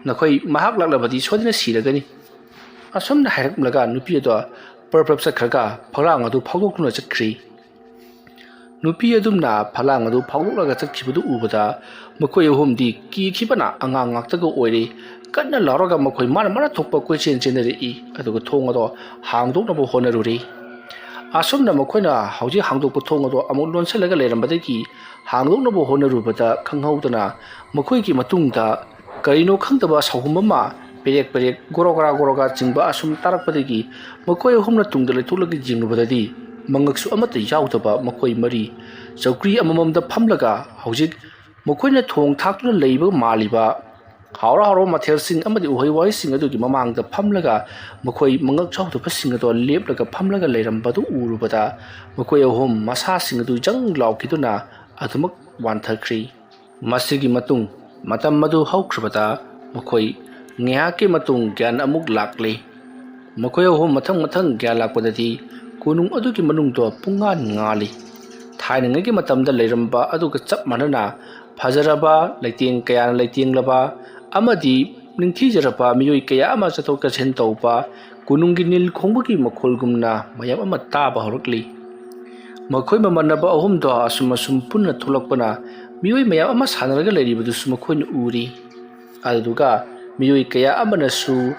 ꯅꯈꯣꯏ ꯃꯍꯥꯛ ꯂꯥꯛꯂꯕꯗꯤ ꯁꯣꯏꯗꯅ ꯁꯤꯔꯒꯅꯤ꯫ ꯑꯁꯨꯝꯅ ꯍꯥꯏꯔꯛꯂꯒ ꯅꯨꯄꯤ ꯑꯗꯣ ꯄꯔꯞ ꯆꯠꯈ꯭ꯔꯒ ꯐꯛꯂꯥꯡ ꯑꯗꯨ ꯐꯥꯎꯗꯣꯛꯇꯨꯅ ꯆꯠꯈ꯭ꯔꯤ꯫ ꯅꯨꯄꯤ ꯑꯗꯨꯝꯅ ꯐꯛꯂꯥꯡ ꯑꯗꯨ ꯐꯥꯎꯗꯣꯛꯂꯒ ꯆꯠꯈꯤꯕꯗꯨ ꯎꯕꯗ ꯃꯈꯣꯏ ꯑꯍꯨꯝꯗꯤ ꯀꯤꯈꯤꯕꯅ ꯑꯉꯥꯡ ꯉꯥꯛꯇꯒ ꯑꯣꯏꯔꯦ꯫ ꯀꯟꯅ ꯂꯥꯎꯔꯒ ꯃꯈꯣꯏ ꯃꯥꯅ ꯊꯣꯛꯄ ꯀꯣꯏꯆꯦꯟ ꯆꯦꯟꯅꯔꯛꯏ ꯑꯗꯨꯒ ꯊꯣꯡ ꯑꯗꯣ ꯍꯥꯡꯗꯣꯛꯅꯕ ꯍꯣꯠꯅꯔꯨꯔꯤ꯫ ꯑꯁꯨꯝꯅ ꯃꯈꯣꯏꯅ ꯍꯧꯖꯤꯛ ꯍꯥꯡꯗꯣꯛꯄ ꯊꯣꯡ ꯑꯗꯣ ꯑꯃꯨꯛ ꯂꯣꯟꯁꯤꯜꯂꯒ ꯂꯩꯔꯝꯕꯗꯒꯤ ꯍꯥꯡꯗꯣꯛꯅꯕ ꯍꯣꯠꯅꯔꯨꯕꯗ ꯈꯪꯍꯧꯗꯅ ꯃꯈꯣꯏꯒꯤ ꯃꯇꯨꯡꯗ ꯀꯔꯤꯅꯣ ꯈꯪꯗꯕ ꯁꯥꯎꯍꯨꯝ ꯑꯃ ꯄꯦꯔꯦꯛ ꯒꯣꯔꯣꯒꯔꯥ ꯆꯤꯡꯕ ꯑꯁꯨꯝ ꯇꯥꯔꯛꯄꯗꯒꯤ ꯃꯈꯣꯏ ꯑꯍꯨꯝꯅ ꯇꯨꯡꯗ ꯂꯩꯊꯣꯛꯂꯒ ꯌꯦꯡꯂꯨꯕꯗꯗꯤ ꯃꯉꯛꯁꯨ ꯑꯃꯠꯇ ꯌꯥꯎꯗꯕ ꯃꯈꯣꯏ ꯃꯔꯤ ꯆꯧꯀ꯭ꯔꯤ ꯑꯃꯃꯝꯗ ꯐꯝꯂꯒ ꯍꯧꯖꯤꯛ ꯃꯈꯣꯏꯅ ꯊꯣꯡ ꯊꯥꯛꯇꯨꯅ ꯂꯩꯕ ꯃꯥꯜꯂꯤꯕ ꯍꯥꯎꯔꯕ ꯃꯊꯦꯜꯁꯤꯡ ꯑꯃꯗꯤ ꯎꯍꯩ ꯋꯥꯍꯩꯁꯤꯡ ꯑꯗꯨꯒꯤ ꯃꯃꯥꯡꯗ ꯐꯝꯂꯒ ꯃꯈꯣꯏ ꯃꯉꯛ ꯌꯥꯎꯗꯕꯁꯤꯡ ꯑꯗꯣ ꯂꯦꯞꯂꯒ ꯐꯝꯂꯒ ꯂꯩꯔꯝꯕꯗꯨ ꯎꯔꯨꯕꯗ ꯃꯈꯣꯏ ꯑꯍꯨꯝ ꯃꯁꯥꯁꯤꯡ ꯑꯗꯨ ꯖꯪ ꯂꯥꯎꯈꯤꯗꯨꯅ ꯑꯗꯨꯃꯛ ꯋꯥꯟꯊꯈ꯭ꯔꯤ꯫ ꯃꯁꯤꯒꯤ ꯃꯇꯨꯡ ꯃꯇꯝ ꯑꯗꯨ ꯍꯧꯈ꯭ꯔꯕꯗ ꯃꯈꯣꯏ ꯉꯥꯏꯍꯥꯛꯀꯤ ꯃꯇꯨꯡ ꯒ꯭ꯌꯥꯟ ꯑꯃꯨꯛ ꯂꯥꯛꯂꯤ꯫ ꯃꯈꯣꯏ ꯑꯍꯨꯝ ꯃꯊꯪ ꯒ꯭ꯌꯥꯟ ꯂꯥꯛꯄꯗꯗꯤ ꯀꯣꯅꯨꯡ ꯑꯗꯨꯒꯤ ꯃꯅꯨꯡꯗꯣ ꯄꯨꯡꯉꯥꯟ ꯉꯥꯜꯂꯤ꯫ ꯊꯥꯏꯅꯉꯩꯒꯤ ꯃꯇꯝꯗ ꯂꯩꯔꯝꯕ ꯑꯗꯨꯒ ꯆꯞ ꯃꯥꯟꯅꯅ ꯐꯖꯔꯕ, ꯂꯩꯇꯦꯡ ꯀꯌꯥꯅ ꯂꯩꯇꯦꯡꯂꯕ ꯑꯃꯗꯤ ꯅꯤꯡꯊꯤꯖꯔꯕ ꯃꯤꯑꯣꯏ ꯀꯌꯥ ꯑꯃ ꯆꯠꯊꯣꯛ ꯆꯠꯁꯤꯟ ꯇꯧꯕ ꯀꯣꯅꯨꯡꯒꯤ ꯅꯤꯜ ꯈꯣꯡꯕꯒꯤ ꯃꯈꯣꯜꯒꯨꯝꯅ ꯃꯌꯥꯝ ꯑꯃ ꯇꯥꯕ ꯍꯧꯔꯛꯂꯤ꯫ ꯃꯈꯣꯏ ꯃꯃꯥꯟꯅꯕ ꯑꯍꯨꯝꯗꯣ ꯑꯁꯨꯝ ꯄꯨꯟꯅ ꯊꯣꯛꯂꯛꯄꯅ ꯃꯤꯑꯣꯏ ꯃꯌꯥꯝ ꯑꯃ ꯁꯥꯟꯅꯔꯒ ꯂꯩꯔꯤꯕꯗꯨꯁꯨ ꯃꯈꯣꯏꯅ ꯎꯔꯤ꯫ ꯑꯗꯨꯗꯨꯒ ꯃꯤꯑꯣꯏ ꯀꯌꯥ ꯑꯃꯅꯁꯨ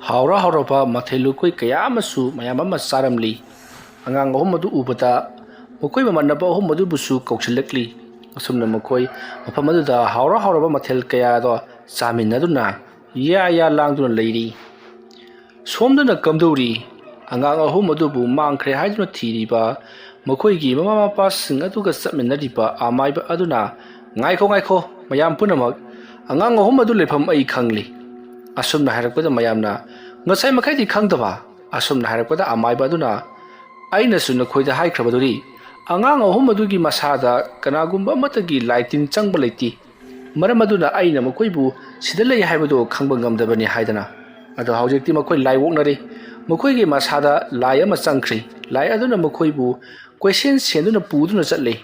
ꯍꯥꯎꯔꯕ ꯃꯊꯦꯜ ꯂꯨꯀꯣꯏ ꯀꯌా ꯑꯃꯁꯨ ꯃꯌꯥꯝ ꯑꯃ ꯆꯥꯔꯝꯂꯤ꯫ ꯑꯉꯥꯡ ꯑꯍꯨꯝ ꯑꯗꯨ ꯎꯕꯗ ꯃꯈꯣꯏ ꯃꯃꯥꯟꯅꯕ ꯑꯍꯨꯝ ꯑꯗꯨꯕꯨꯁꯨ ꯀꯧꯁꯤꯜꯂꯛꯂꯤ꯫ ꯑꯁꯨꯝꯅ ꯃꯈꯣꯏ ꯃꯐꯝ ꯑꯗꯨꯗ ꯍꯥꯎꯔꯕ ꯃꯊꯦꯜ ꯀꯌꯥꯗꯣ ꯆꯥꯃꯤꯟꯅꯗꯨꯅ ꯌꯥ ꯂꯥꯡꯗꯨꯅ ꯂꯩꯔꯤ꯫ ꯁꯣꯝꯗꯅ ꯀꯝꯗꯧꯔꯤ? ꯑꯉꯥꯡ ꯑꯍꯨꯝ ꯑꯗꯨꯕꯨ ꯃꯥꯡꯈ꯭ꯔꯦ ꯍꯥꯏꯗꯨꯅ ꯊꯤꯔꯤꯕ ꯃꯈꯣꯏꯒꯤ ꯃꯃꯥ ꯃꯄꯥꯁꯤꯡ ꯑꯗꯨꯒ ꯆꯠꯃꯤꯟꯅꯔꯤꯕ ꯑꯃꯥꯏꯕ ꯑꯗꯨꯅ ꯉꯥꯏꯈꯣ ꯃꯌꯥꯝ ꯄꯨꯝꯅꯃꯛ ꯑꯉꯥꯡ ꯑꯍꯨꯝ ꯑꯗꯨ ꯂꯩꯐꯝ ꯑꯩ ꯈꯪꯂꯤ ꯑꯁꯨꯝꯅ ꯍꯥꯏꯔꯛꯄꯗ ꯃꯌꯥꯝꯅ ꯉꯁꯥꯏ ꯃꯈꯩꯗꯤ ꯈꯪꯗꯕ ꯑꯁꯨꯝꯅ ꯍꯥꯏꯔꯛꯄꯗ ꯑꯃꯥꯏꯕ ꯑꯗꯨꯅ ꯑꯩꯅꯁꯨ ꯅꯈꯣꯏꯗ ꯍꯥꯏꯈ꯭ꯔꯕꯗꯨꯗꯤ ꯑꯉꯥꯡ ꯑꯍꯨꯝ ꯑꯗꯨꯒꯤ ꯃꯁꯥꯗ ꯀꯅꯥꯒꯨꯝꯕ ꯑꯃꯠꯇꯒꯤ ꯂꯥꯏꯇꯤꯟ ꯆꯪꯕ ꯂꯩꯇꯦ ꯃꯔꯝ ꯑꯗꯨꯅ ꯑꯩꯅ ꯃꯈꯣꯏꯕꯨ ꯁꯤꯗ ꯂꯩ ꯍꯥꯏꯕꯗꯨ ꯈꯪꯕ ꯉꯝꯗꯕꯅꯤ ꯍꯥꯏꯗꯅ ꯑꯗꯣ ꯍꯧꯖꯤꯛꯇꯤ ꯃꯈꯣꯏ ꯂꯥꯏ ꯑꯣꯛꯅꯔꯦ ꯃꯈꯣꯏꯒꯤ ꯃꯁꯥꯗ ꯂꯥꯏ ꯑꯃ ꯆꯪꯈ꯭ꯔꯤ ꯂꯥꯏ ꯑꯗꯨꯅ ꯃꯈꯣꯏꯕꯨ ꯀꯣꯏꯁꯦꯟ ꯁꯦꯟꯗꯨꯅ ꯄꯨꯗꯨꯅ ꯆꯠꯂꯤ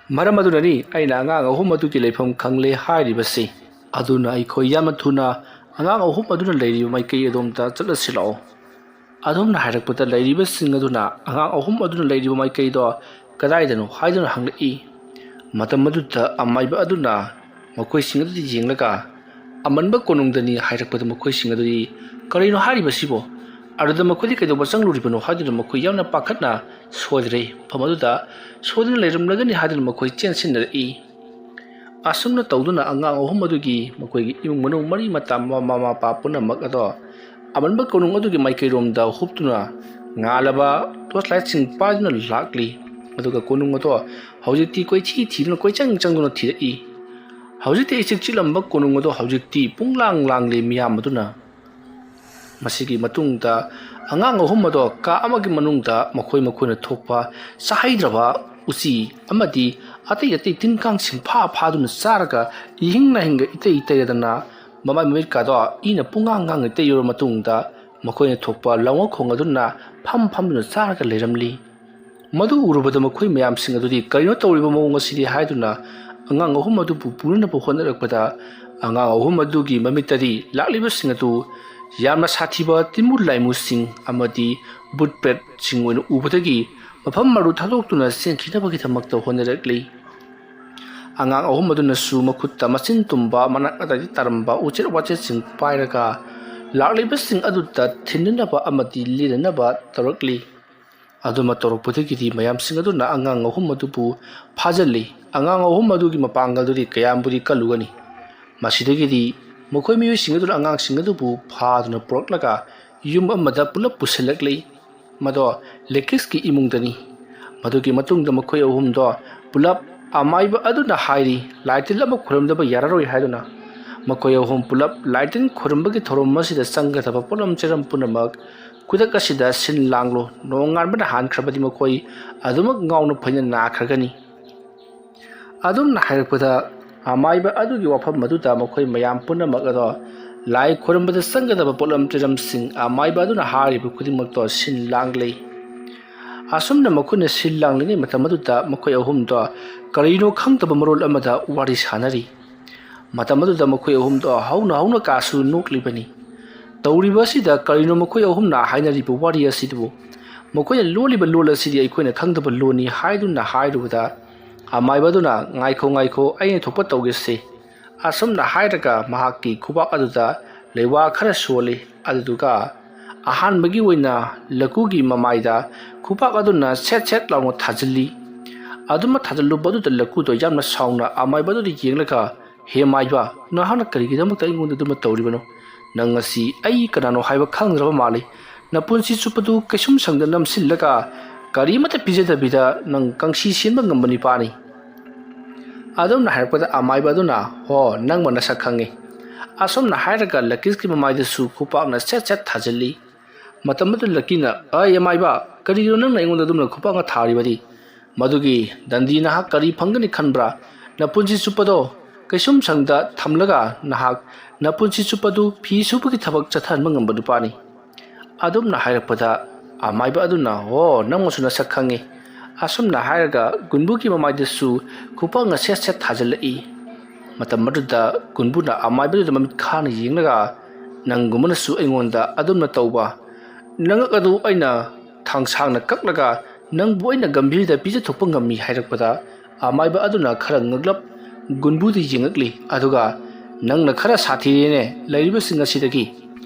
ꯃꯔꯝ ꯑꯗꯨꯅꯅꯤ ꯑꯩꯅ ꯑꯉꯥꯡ ꯑꯍꯨꯝ ꯑꯗꯨꯒꯤ ꯂꯩꯐꯝ ꯈꯪꯂꯦ ꯍꯥꯏꯔꯤꯕꯁꯤ ꯑꯗꯨꯅ ꯑꯩꯈꯣꯏ ꯌꯥꯝꯅ ꯊꯨꯅ ꯑꯉꯥꯡ ꯑꯍꯨꯝ ꯑꯗꯨꯅ ꯂꯩꯔꯤꯕ ꯃꯥꯏꯀꯩ ꯑꯗꯣꯝꯗ ꯆꯠꯂꯁꯤ ꯂꯥꯛꯑꯣ ꯑꯗꯣꯝꯅ ꯍꯥꯏꯔꯛꯄꯗ ꯂꯩꯔꯤꯕꯁꯤꯡ ꯑꯗꯨꯅ ꯑꯉꯥꯡ ꯑꯍꯨꯝ ꯑꯗꯨꯅ ꯂꯩꯔꯤꯕ ꯃꯥꯏꯀꯩꯗꯣ ꯀꯗꯥꯏꯗꯅꯣ ꯍꯥꯏꯗꯨꯅ ꯍꯪꯂꯛꯏ ꯃꯇꯝ ꯑꯗꯨꯗ ꯑꯃꯥꯏꯕ ꯑꯗꯨꯅ ꯃꯈꯣꯏꯁꯤꯡ ꯑꯗꯨꯗ ꯌꯦꯡꯂꯒ ꯑꯃꯟꯕ ꯀꯣꯅꯨꯡꯗꯅꯤ ꯍꯥꯏꯔꯛꯄꯗ ꯃꯈꯣꯏꯁꯤꯡ ꯑꯗꯨꯗꯤ ꯀꯔꯤꯅꯣ ꯍꯥꯏꯔꯤꯕꯁꯤꯕꯣ ꯑꯗꯨꯗ ꯃꯈꯣꯏꯗꯤ ꯀꯩꯗꯧꯕ ꯆꯪꯂꯨꯔꯤꯕꯅꯣ ꯍꯥꯏꯗꯨꯅ ꯃꯈꯣꯏ ꯌꯥꯝꯅ ꯄꯥꯈꯠꯅ ꯁꯣꯏꯗ꯭ꯔꯦ ꯃꯐꯝ ꯑꯗꯨꯗ ꯁꯣꯏꯗꯅ ꯂꯩꯔꯝꯂꯒꯅꯤ ꯍꯥꯏꯗꯨꯅ ꯃꯈꯣꯏ ꯆꯦꯟꯁꯤꯟꯅꯔꯛꯏ ꯑꯁꯨꯝꯅ ꯇꯧꯗꯨꯅ ꯑꯉꯥꯡ ꯑꯍꯨꯝ ꯑꯗꯨꯒꯤ ꯃꯈꯣꯏꯒꯤ ꯏꯃꯨꯡ ꯃꯅꯨꯡ ꯃꯔꯤ ꯃꯇꯥ ꯃꯃꯥ ꯃꯄꯥ ꯄꯨꯝꯅꯃꯛ ꯑꯗꯣ ꯑꯃꯟꯕ ꯀꯣꯅꯨꯡ ꯑꯗꯨꯒꯤ ꯃꯥꯏꯀꯩꯔꯣꯝꯗ ꯍꯨꯞꯇꯨꯅ ꯉꯥꯜꯂꯕ ꯇꯣꯔꯆꯂꯥꯏꯠꯁꯤꯡ ꯄꯥꯏꯗꯨꯅ ꯂꯥꯛꯂꯤ ꯑꯗꯨꯒ ꯀꯣꯅꯨꯡ ꯑꯗꯣ ꯍꯧꯖꯤꯛꯇꯤ ꯀꯣꯏꯊꯤ ꯊꯤꯗꯨꯅ ꯀꯣꯏꯆꯪ ꯆꯪꯗꯨꯅ ꯊꯤꯔꯛꯏ ꯍꯧꯖꯤꯛꯇꯤ ꯏꯆꯤꯛ ꯆꯤꯛꯂꯝꯕ ꯀꯣꯅꯨꯡ ꯑꯗꯣ ꯍꯧꯖꯤꯛꯇꯤ ꯄꯨꯡꯂꯥꯡ ꯂꯥꯡꯂꯤ ꯃꯤꯌꯥꯝ ꯑꯗꯨꯅ ꯃꯁꯤꯒꯤ ꯃꯇꯨꯡꯗ ꯑꯉꯥꯡ ꯑꯍꯨꯝ ꯑꯗꯣ ꯀꯥ ꯑꯃꯒꯤ ꯃꯅꯨꯡꯗ ꯃꯈꯣꯏꯅ ꯊꯣꯛꯄ ꯆꯥꯍꯩꯗ꯭ꯔꯕ ꯎꯆꯤ ꯑꯃꯗꯤ ꯑꯇꯩ ꯇꯤꯟ ꯀꯥꯡꯁꯤꯡ ꯐꯥꯗꯨꯅ ꯆꯥꯔꯒ ꯏꯍꯤꯡ ꯏꯇꯩ ꯇꯩꯔꯗꯅ ꯃꯃꯥꯏ ꯃꯃꯤꯠꯀꯥꯗꯣ ꯏꯅ ꯄꯨꯡꯉꯥꯡ ꯇꯩꯔꯕ ꯃꯇꯨꯡꯗ ꯃꯈꯣꯏꯅ ꯊꯣꯛꯄ ꯂꯧꯉꯈꯣꯡ ꯑꯗꯨꯅ ꯐꯝꯗꯨꯅ ꯆꯥꯔꯒ ꯂꯩꯔꯝꯂꯤ ꯃꯗꯨ ꯎꯔꯨꯕꯗ ꯃꯈꯣꯏ ꯃꯌꯥꯝꯁꯤꯡ ꯑꯗꯨꯗꯤ ꯀꯔꯤꯅꯣ ꯇꯧꯔꯤꯕ ꯃꯑꯣꯡ ꯑꯁꯤꯗꯤ ꯍꯥꯏꯗꯨꯅ ꯑꯉꯥꯡ ꯑꯍꯨꯝ ꯑꯗꯨꯕꯨ ꯄꯨꯅꯅꯕ ꯍꯣꯠꯅꯔꯛꯄꯗ ꯑꯉꯥꯡ ꯑꯍꯨم ꯑꯗꯨꯒꯤ ꯃꯃꯤꯠꯇꯗꯤ ꯂꯥꯛꯂꯤꯕꯁꯤꯡ ꯑꯗꯨ ꯌꯥꯝꯅ ꯁꯥꯊꯤꯕ ꯇꯤꯟꯃꯨ ꯂꯥꯏꯃꯨꯁꯤꯡ ꯑꯃꯗꯤ ꯕꯨꯠ ꯄ꯭ꯔꯦꯠꯁꯤꯡ ꯑꯣꯏꯅ ꯎꯕꯗꯒꯤ ꯃꯐꯝ ꯃꯔꯨ ꯊꯥꯗꯣꯛꯇꯨꯅ ꯆꯦꯟꯈꯤꯅꯕꯒꯤꯗꯃꯛꯇ ꯍꯣꯠꯅꯔꯛꯂꯤ ꯑꯉꯥꯡ ꯑꯍꯨꯝ ꯑꯗꯨꯅꯁꯨ ꯃꯈꯨꯠꯇ ꯃꯆꯤꯟ ꯇꯨꯝꯕ ꯃꯅꯥꯛ ꯅꯛꯇ ꯇꯥꯔꯝꯕ ꯎꯆꯦꯛ ꯋꯥꯆꯦꯠꯁꯤꯡ ꯄꯥꯏꯔꯒ ꯂꯥꯛꯂꯤꯕꯁꯤꯡ ꯑꯗꯨꯗ ꯊꯤꯟꯅꯅꯕ ꯑꯃꯗꯤ ꯂꯤꯅꯅꯕ ꯇꯧꯔꯛꯂꯤ ꯑꯗꯨꯃ ꯇꯧꯔꯛꯄꯗꯒꯤꯗꯤ ꯃꯌꯥꯝꯁꯤꯡ ꯑꯗꯨꯅ ꯑꯉꯥꯡ ꯑꯍꯨꯝ ꯑꯗꯨꯕꯨ ꯐꯥꯖꯤꯜꯂꯤ ꯑꯉꯥꯡ ꯑꯍꯨꯝ ꯑꯗꯨꯒꯤ ꯃꯄꯥꯡꯒꯜꯗꯨꯗꯤ ꯀꯌꯥꯝꯕꯨꯗꯤ ꯀꯜꯂꯨꯒꯅꯤ ꯃꯁꯤꯗꯒꯤꯗꯤ ꯃꯈꯣꯏ ꯃꯤꯑꯣꯏꯁꯤꯡ ꯑꯗꯨꯅ ꯑꯉꯥꯡꯁꯤꯡ ꯑꯗꯨꯕు ꯐꯥꯗꯨꯅ ꯄꯨꯔꯛꯂꯒ ꯌꯨꯝ ꯑꯃꯗ ꯄꯨꯂꯞ ꯄꯨꯁꯤꯜꯂꯛꯂꯤ ꯃꯗꯣ ꯂꯦꯀꯤꯁꯀꯤ ꯏꯃꯨꯡꯗꯅꯤ ꯃꯗꯨꯒꯤ ꯃꯇꯨꯡꯗ ꯃꯈꯣꯏ ꯑꯍꯨꯝꯗꯣ ꯄꯨꯂꯞ ꯑꯃꯥꯏꯕ ꯑꯗꯨꯅ ꯍꯥꯏꯔꯤ ꯂꯥꯏꯇꯤꯟ ꯑꯃ ꯈꯨꯔꯨꯝꯗꯕ ꯌꯥꯔꯔꯣꯏ ꯍꯥꯏꯗꯨꯅ ꯃꯈꯣꯏ ꯑꯍꯨꯝ ꯄꯨꯂꯞ ꯂꯥꯏꯇꯤꯟ ꯈꯨꯔꯨꯝꯕꯒꯤ ꯊꯧꯔꯝ ꯑꯁꯤꯗ ꯆꯪꯒꯗꯕ ꯄꯣꯠꯂꯝ ꯆꯩꯔꯝ ꯄꯨꯝꯅꯃꯛ ꯈꯨꯗꯛ ꯑꯁꯤꯗ ꯁꯤꯟ ꯂꯥꯡꯂꯣ ꯅꯣꯡꯉꯥꯟꯕꯅ ꯍꯥꯟꯈ꯭ꯔꯕꯗꯤ ꯃꯈꯣꯏ ꯑꯗꯨꯃꯛ ꯉꯥꯎꯅ ꯐꯩꯅ ꯅꯥꯈ꯭ꯔꯒꯅꯤ ꯑꯗꯨꯝꯅ ꯍꯥꯏꯔꯛꯄꯗ ꯑꯃꯥꯏꯕ ꯑꯗꯨꯒꯤ ꯋꯥꯐꯝ ꯑꯗꯨꯗ ꯃꯈꯣꯏ ꯃꯌꯥꯝ ꯄꯨꯝꯅꯃꯛ ꯑꯗꯣ ꯂꯥꯏ ꯈꯨꯔꯨꯝꯕꯗ ꯆꯪꯒꯗꯕ ꯄꯣꯠꯂꯝ ꯆꯩꯔꯝꯁꯤꯡ ꯑꯃꯥꯏꯕ ꯑꯗꯨꯅ ꯍꯥꯏꯔꯤꯕ ꯈꯨꯗꯤꯡꯃꯛꯇꯣ ꯁꯤꯟ ꯂꯥꯡꯂꯤ ꯑꯁꯨꯝꯅ ꯃꯈꯣꯏꯅ ꯁꯤꯟ ꯂꯥꯡꯂꯤꯉꯩ ꯃꯇꯝ ꯑꯗꯨꯗ ꯃꯈꯣꯏ ꯑꯍꯨꯝꯗꯣ ꯀꯔꯤꯅꯣ ꯈꯪꯗꯕ ꯃꯔꯣꯜ ꯑꯃꯗ ꯋꯥꯔꯤ ꯁꯥꯅꯔꯤ ꯃꯇꯝ ꯑꯗꯨꯗ ꯃꯈꯣꯏ ꯑꯍꯨꯝꯗꯣ ꯍꯧꯅ ꯀꯥꯁꯨ ꯅꯣꯛꯂꯤꯕꯅꯤ ꯇꯧꯔꯤꯕ ꯑꯁꯤꯗ ꯀꯔꯤꯅꯣ ꯃꯈꯣꯏ ꯑꯍꯨꯝꯅ ꯍꯥꯏꯅꯔꯤꯕ ꯋꯥꯔꯤ ꯑꯁꯤꯗꯨꯕꯨ ꯃꯈꯣꯏꯅ ꯂꯣꯜꯂꯤꯕ ꯂꯣꯜ ꯑꯁꯤꯗꯤ ꯑꯩꯈꯣꯏꯅ ꯈꯪꯗꯕ ꯂꯣꯟꯅꯤ ꯍꯥꯏꯗꯨꯅ ꯍꯥꯏꯔꯨꯕꯗ ꯑꯃꯥꯏꯕ ꯑꯗꯨꯅ ꯉꯥꯏꯈꯣ ꯑꯩꯅ ꯊꯣꯛꯄ ꯇꯧꯒꯦꯁꯤ ꯑꯁꯨꯝꯅ ꯍꯥꯏꯔꯒ ꯃꯍꯥꯛꯀꯤ ꯈꯨꯕꯥꯛ ꯑꯗꯨꯗ ꯂꯩꯋꯥ ꯈꯔ ꯁꯣꯜꯂꯤ ꯑꯗꯨꯗꯨꯒ ꯑꯍꯥꯟꯕꯒꯤ ꯑꯣꯏꯅ ꯂꯀꯨꯒꯤ ꯃꯃꯥꯏꯗ ꯈꯨꯕꯥꯛ ꯑꯗꯨꯅ ꯁꯦꯠ ꯂꯥꯎꯅ ꯊꯥꯖꯤꯜꯂꯤ ꯑꯗꯨꯃ ꯊꯥꯖꯤꯜꯂꯨꯕ ꯑꯗꯨꯗ ꯂꯀꯨꯗꯣ ꯌꯥꯝꯅ ꯁꯥꯎꯅ ꯑꯃꯥꯏꯕ ꯑꯗꯨꯗ ꯌꯦꯡꯂꯒ ꯍꯦ ꯃꯥꯏꯕ ꯅꯍꯥꯛꯅ ꯀꯔꯤꯒꯤꯗꯃꯛꯇ ꯑꯩꯉꯣꯟꯗ ꯑꯗꯨꯃ ꯇꯧꯔꯤꯕꯅꯣ ꯅꯪ ꯉꯁꯤ ꯑꯩ ꯀꯅꯥꯅꯣ ꯍꯥꯏꯕ ꯈꯪꯗ꯭ꯔꯕ ꯃꯥꯜꯂꯤ ꯅꯄꯨꯟꯁꯤ ꯆꯨꯞꯄꯗꯨ ꯀꯩꯁꯨꯝ ꯁꯪꯗ ꯅꯝꯁꯤꯜꯂꯒ ꯀꯔꯤꯃꯠꯇ ꯄꯤꯖꯗꯕꯤꯗ ꯅꯪ ꯀꯪꯁꯤ ꯁꯦꯟꯕ ꯉꯝꯕ ꯅꯤꯄꯥꯅꯤ ꯑꯗꯨꯝꯅ ꯍꯥꯏꯔꯛꯄꯗ ꯑꯃꯥꯏꯕ ꯑꯗꯨꯅ ꯍꯣ ꯅꯪꯕꯨ ꯅꯁꯛ ꯈꯪꯉꯤ ꯑꯁꯨꯝꯅ ꯍꯥꯏꯔꯒ ꯂꯀꯤꯁꯀꯤ ꯃꯃꯥꯏꯗꯁꯨ ꯈꯨꯄꯥꯛꯅ ꯁꯦꯠ ꯊꯥꯖꯤꯜꯂꯤ ꯃꯇꯝ ꯑꯗꯨ ꯂꯀꯤꯅ ꯑꯩ ꯑꯃꯥꯏꯕ ꯀꯔꯤꯒꯤꯅꯣ ꯅꯪꯅ ꯑꯩꯉꯣꯟꯗ ꯑꯗꯨꯝꯅ ꯈꯨꯄꯥꯛꯅ ꯊꯥꯔꯤꯕꯗꯤ ꯃꯗꯨꯒꯤ ꯗꯟꯗꯤ ꯅꯍꯥꯛ ꯀꯔꯤ ꯐꯪꯒꯅꯤ ꯈꯟꯕ꯭ꯔꯥ ꯅꯄꯨꯟꯁꯤ ꯆꯨꯞꯄꯗꯣ ꯀꯩꯁꯨꯝ ꯁꯪꯗ ꯊꯝꯂꯒ ꯅꯍꯥꯛ ꯅꯄꯨꯟꯁꯤ ꯆꯨꯞꯄꯗꯨ ꯐꯤ ꯁꯨꯕꯒꯤ ꯊꯕꯛ ꯆꯠꯊꯍꯟꯕ ꯉꯝꯕ ꯅꯨꯄꯥꯅꯤ ꯑꯗꯨꯝꯅ ꯍꯥꯏꯔꯛꯄꯗ ꯑꯃꯥꯏꯕ ꯑꯗꯨꯅ ꯍꯣ ꯅꯪꯃꯁꯨ ꯅꯁꯛ ꯈꯪꯉꯤ ꯑꯁꯨꯝꯅ ꯍꯥꯏꯔꯒ ꯒꯨꯟꯕꯨꯒꯤ ꯃꯃꯥꯏꯗꯁꯨ ꯈꯨꯄꯥꯛꯅ ꯁꯦꯠ ꯊꯥꯖꯤꯜꯂꯛꯏ ꯃꯇꯝ ꯑꯗꯨꯗ ꯒꯨꯟꯕꯨꯅ ꯑꯃꯥꯏꯕꯗꯨꯗ ꯃꯃꯤꯠ ꯈꯥꯅ ꯌꯦꯡꯂꯒ ꯅꯪꯒꯨꯝꯕꯅꯁꯨ ꯑꯩꯉꯣꯟꯗ ꯑꯗꯨꯝꯅ ꯇꯧꯕ ꯅꯉꯛ ꯑꯗꯨ ꯑꯩꯅ ꯊꯥꯡꯁꯥꯡꯅ ꯀꯛꯂꯒ ꯅꯪꯕꯨ ꯑꯩꯅ ꯒꯝꯚꯤꯔꯗ ꯄꯤꯖꯊꯣꯛꯄ ꯉꯝꯃꯤ ꯍꯥꯏꯔꯛꯄꯗ ꯑꯃꯥꯏꯕ ꯑꯗꯨꯅ ꯈꯔ ꯉꯛꯂꯞ ꯒꯨꯟꯕꯨꯗ ꯌꯦꯡꯉꯛꯂꯤ ꯑꯗꯨꯒ ꯅꯪꯅ ꯈꯔ ꯁꯥꯊꯤꯔꯦꯅꯦ ꯂꯩꯔꯤꯕꯁꯤꯡ ꯑꯁꯤꯗꯒꯤ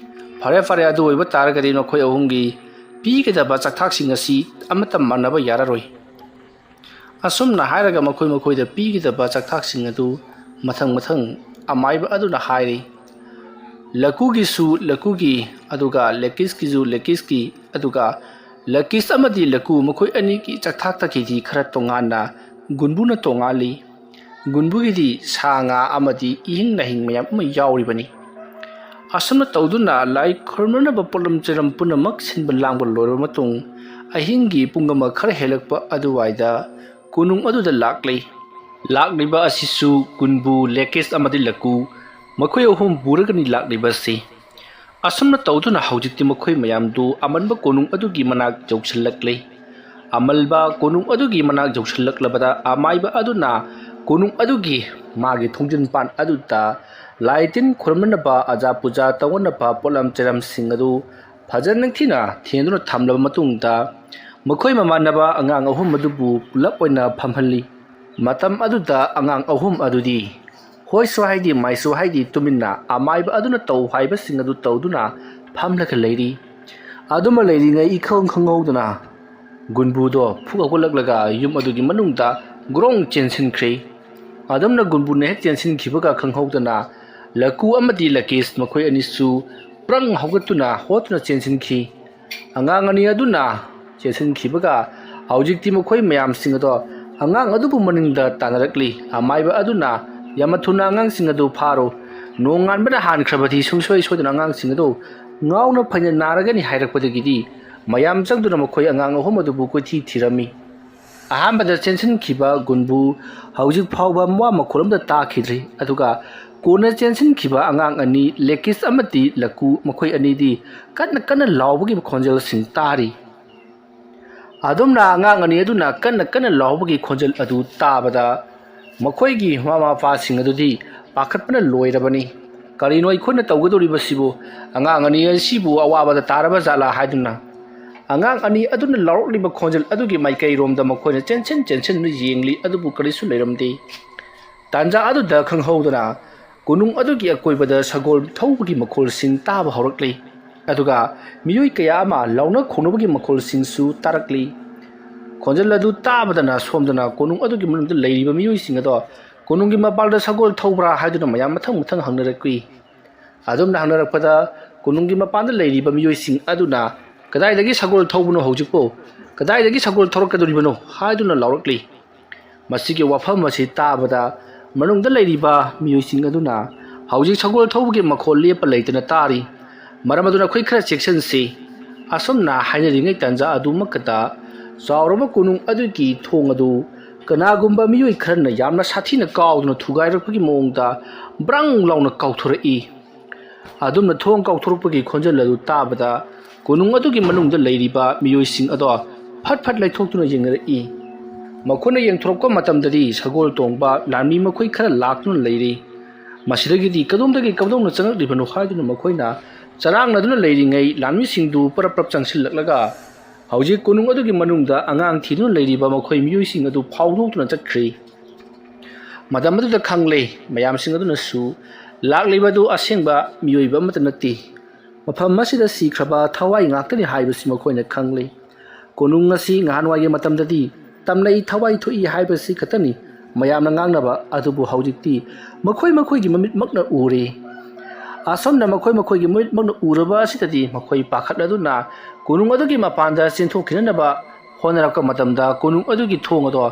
ꯐꯔꯦ ꯑꯗꯨ ꯑꯣꯏꯕ ꯇꯥꯔꯒꯗꯤ ꯅꯈꯣꯏ ꯑꯍꯨꯝꯒꯤ ꯄꯤꯒꯗꯕ ꯆꯥꯛꯊꯥꯛꯁꯤꯡ ꯑꯁꯤ ꯑꯃꯠꯇ ꯃꯥꯟꯅꯕ ꯌꯥꯔꯔꯣꯏ ꯑꯁꯨꯝꯅ ꯍꯥꯏꯔꯒ ꯃꯈꯣꯏꯗ ꯄꯤꯒꯗꯕ ꯆꯥꯛꯊꯥꯛꯁꯤꯡ ꯑꯗꯨ ꯃꯊꯪ ꯑꯃꯥꯏꯕ ꯑꯗꯨꯅ ꯍꯥꯏꯔꯤ ꯂꯀꯨꯒꯤꯁꯨ ꯂꯀꯨꯒꯤ ꯑꯗꯨꯒ ꯂꯦꯀꯤꯁꯀꯤꯁꯨ ꯂꯦꯀꯤꯁꯀꯤ ꯑꯗꯨꯒ Lakis amadi laku makhoi ani ki chakthak takidi khara tongana gunbu na tongali gunbu gidi sanga amadi ihing na hing mayam ma yauribani asam na tawduna lai khormana ba polam cheram punamak sinba langba loro matung ahingi pungama khara helakpa aduwaida kunung aduda lakliba asisu gunbu Lakis amadi laku makhoi ahum buragani lakliba si asam na tawduna haujikti makhoi mayam du amanba konung adugi manak jauksallakle amalba konung adugi manak jausallaklabada amaiba aduna konung adugi magi thongjin pan aduta laitin khormanaba aja puja tawanaba polam cheram singadu phajan thina thenduna thamlaba matungda makhoi mamanaba angang ahum adubu pulap oina phamhalli matam aduda angang ahum adudi hoi so haidi mai so haidi tuminna amaiba aduna taw haiba singadu tawduna phamlaka leiri aduma leiri ngai ikhong khongoduna gunbudo phuga golaklaga yum adugi manungda grong chensin khre adamna gunbu ne chensin khibaga khanghodana laku amadi Lakis makhoi anisu prang hogatuna hotuna chensin khi angang ani aduna chensin khibaga haujikti makhoi mayam singado angang adubu maningda tanarakli amaiba aduna yamathuna angang singadu pharo nongan bada han khrabati sungsoi sodana angang singadu ngauna phanya naragani hairakpadagidi mayam changduna makhoi angang ahum adubu koithi thirami ahambada chensin khiba gunbu haujik phawba mwa makholamda ta khidri aduga kona chensin khiba angang ani Lakis amati laku makhoi ani di kanna lawbagi khonjal sing tari adumna angang ani aduna kanna lawbagi khonjal adu tabada makhoi gi mama pa sing adudi pakhatpana loirabani karino ikhona tawgadori basibu angang ani sibu awabada taraba jala haiduna angang ani aduna lawliba khonjal adugi maikai romda makhoina chenchen nu yengli adubu karisu leiramdi tanja aduda khanghodana kunung adugi akoibada sagol thawbagi makhol sing taba horakli aduga miyoi kaya ma launa khonobagi makhol sing su tarakli khonjal adu tabadana somdana kunung adugi manungda leiriba miyoi sing ado kunungi mapalda sagol thawbra haiduna mayam mathang hangnarakui adumna hangnarakpada kunungi mapanda leiriba miyoi sing aduna kadaidagi sagol thawbuno hojikpo kadaidagi sagol thorakadoribano haiduna lawrakli masigi wafam masi tabada manungda leiriba miyosing aduna haujik sagol thawbugi makhol lepa leitana tari maram aduna khoi khara section se asomna hainaringai tanja adu makata zawraba kunung adugi thong adu kanagumba miyoi kharna yamna sathina kawduna thugairakpagi mongda brang launa kawthorai adumna thong kawthorupagi khonjal adu tabada kunung adugi manungda leiriba miyoising ado phat laithokuna yengarai makhona yengthorokko matamdadi sagol tongba lami makhoi khara laktuna leiri masidagidi kadomdagi kabdongna changakribano haiduna makhoina charangna leiringai lami singdu parap changsillaklaga hauji kunung adugi manungda angang thiduna leiriba makhoi miyoising adu phawdokuna chakkhri madamadu khangle mayam sing aduna su laklibadu asengba miyoiba matanati mafam masida sikraba thawai ngaktani haibasi makhoina khangle konung asi nganwai matamdadi tamlai thawai thui haibasi khatani mayamna ngangnaba adubu haujikti makhoi gi mamit makna ure asomna makhoi gi mamit makna uraba asitadi makhoi pakhatladuna konung adugi mapanda senthokinaba honaraka matamda konung adugi thong ado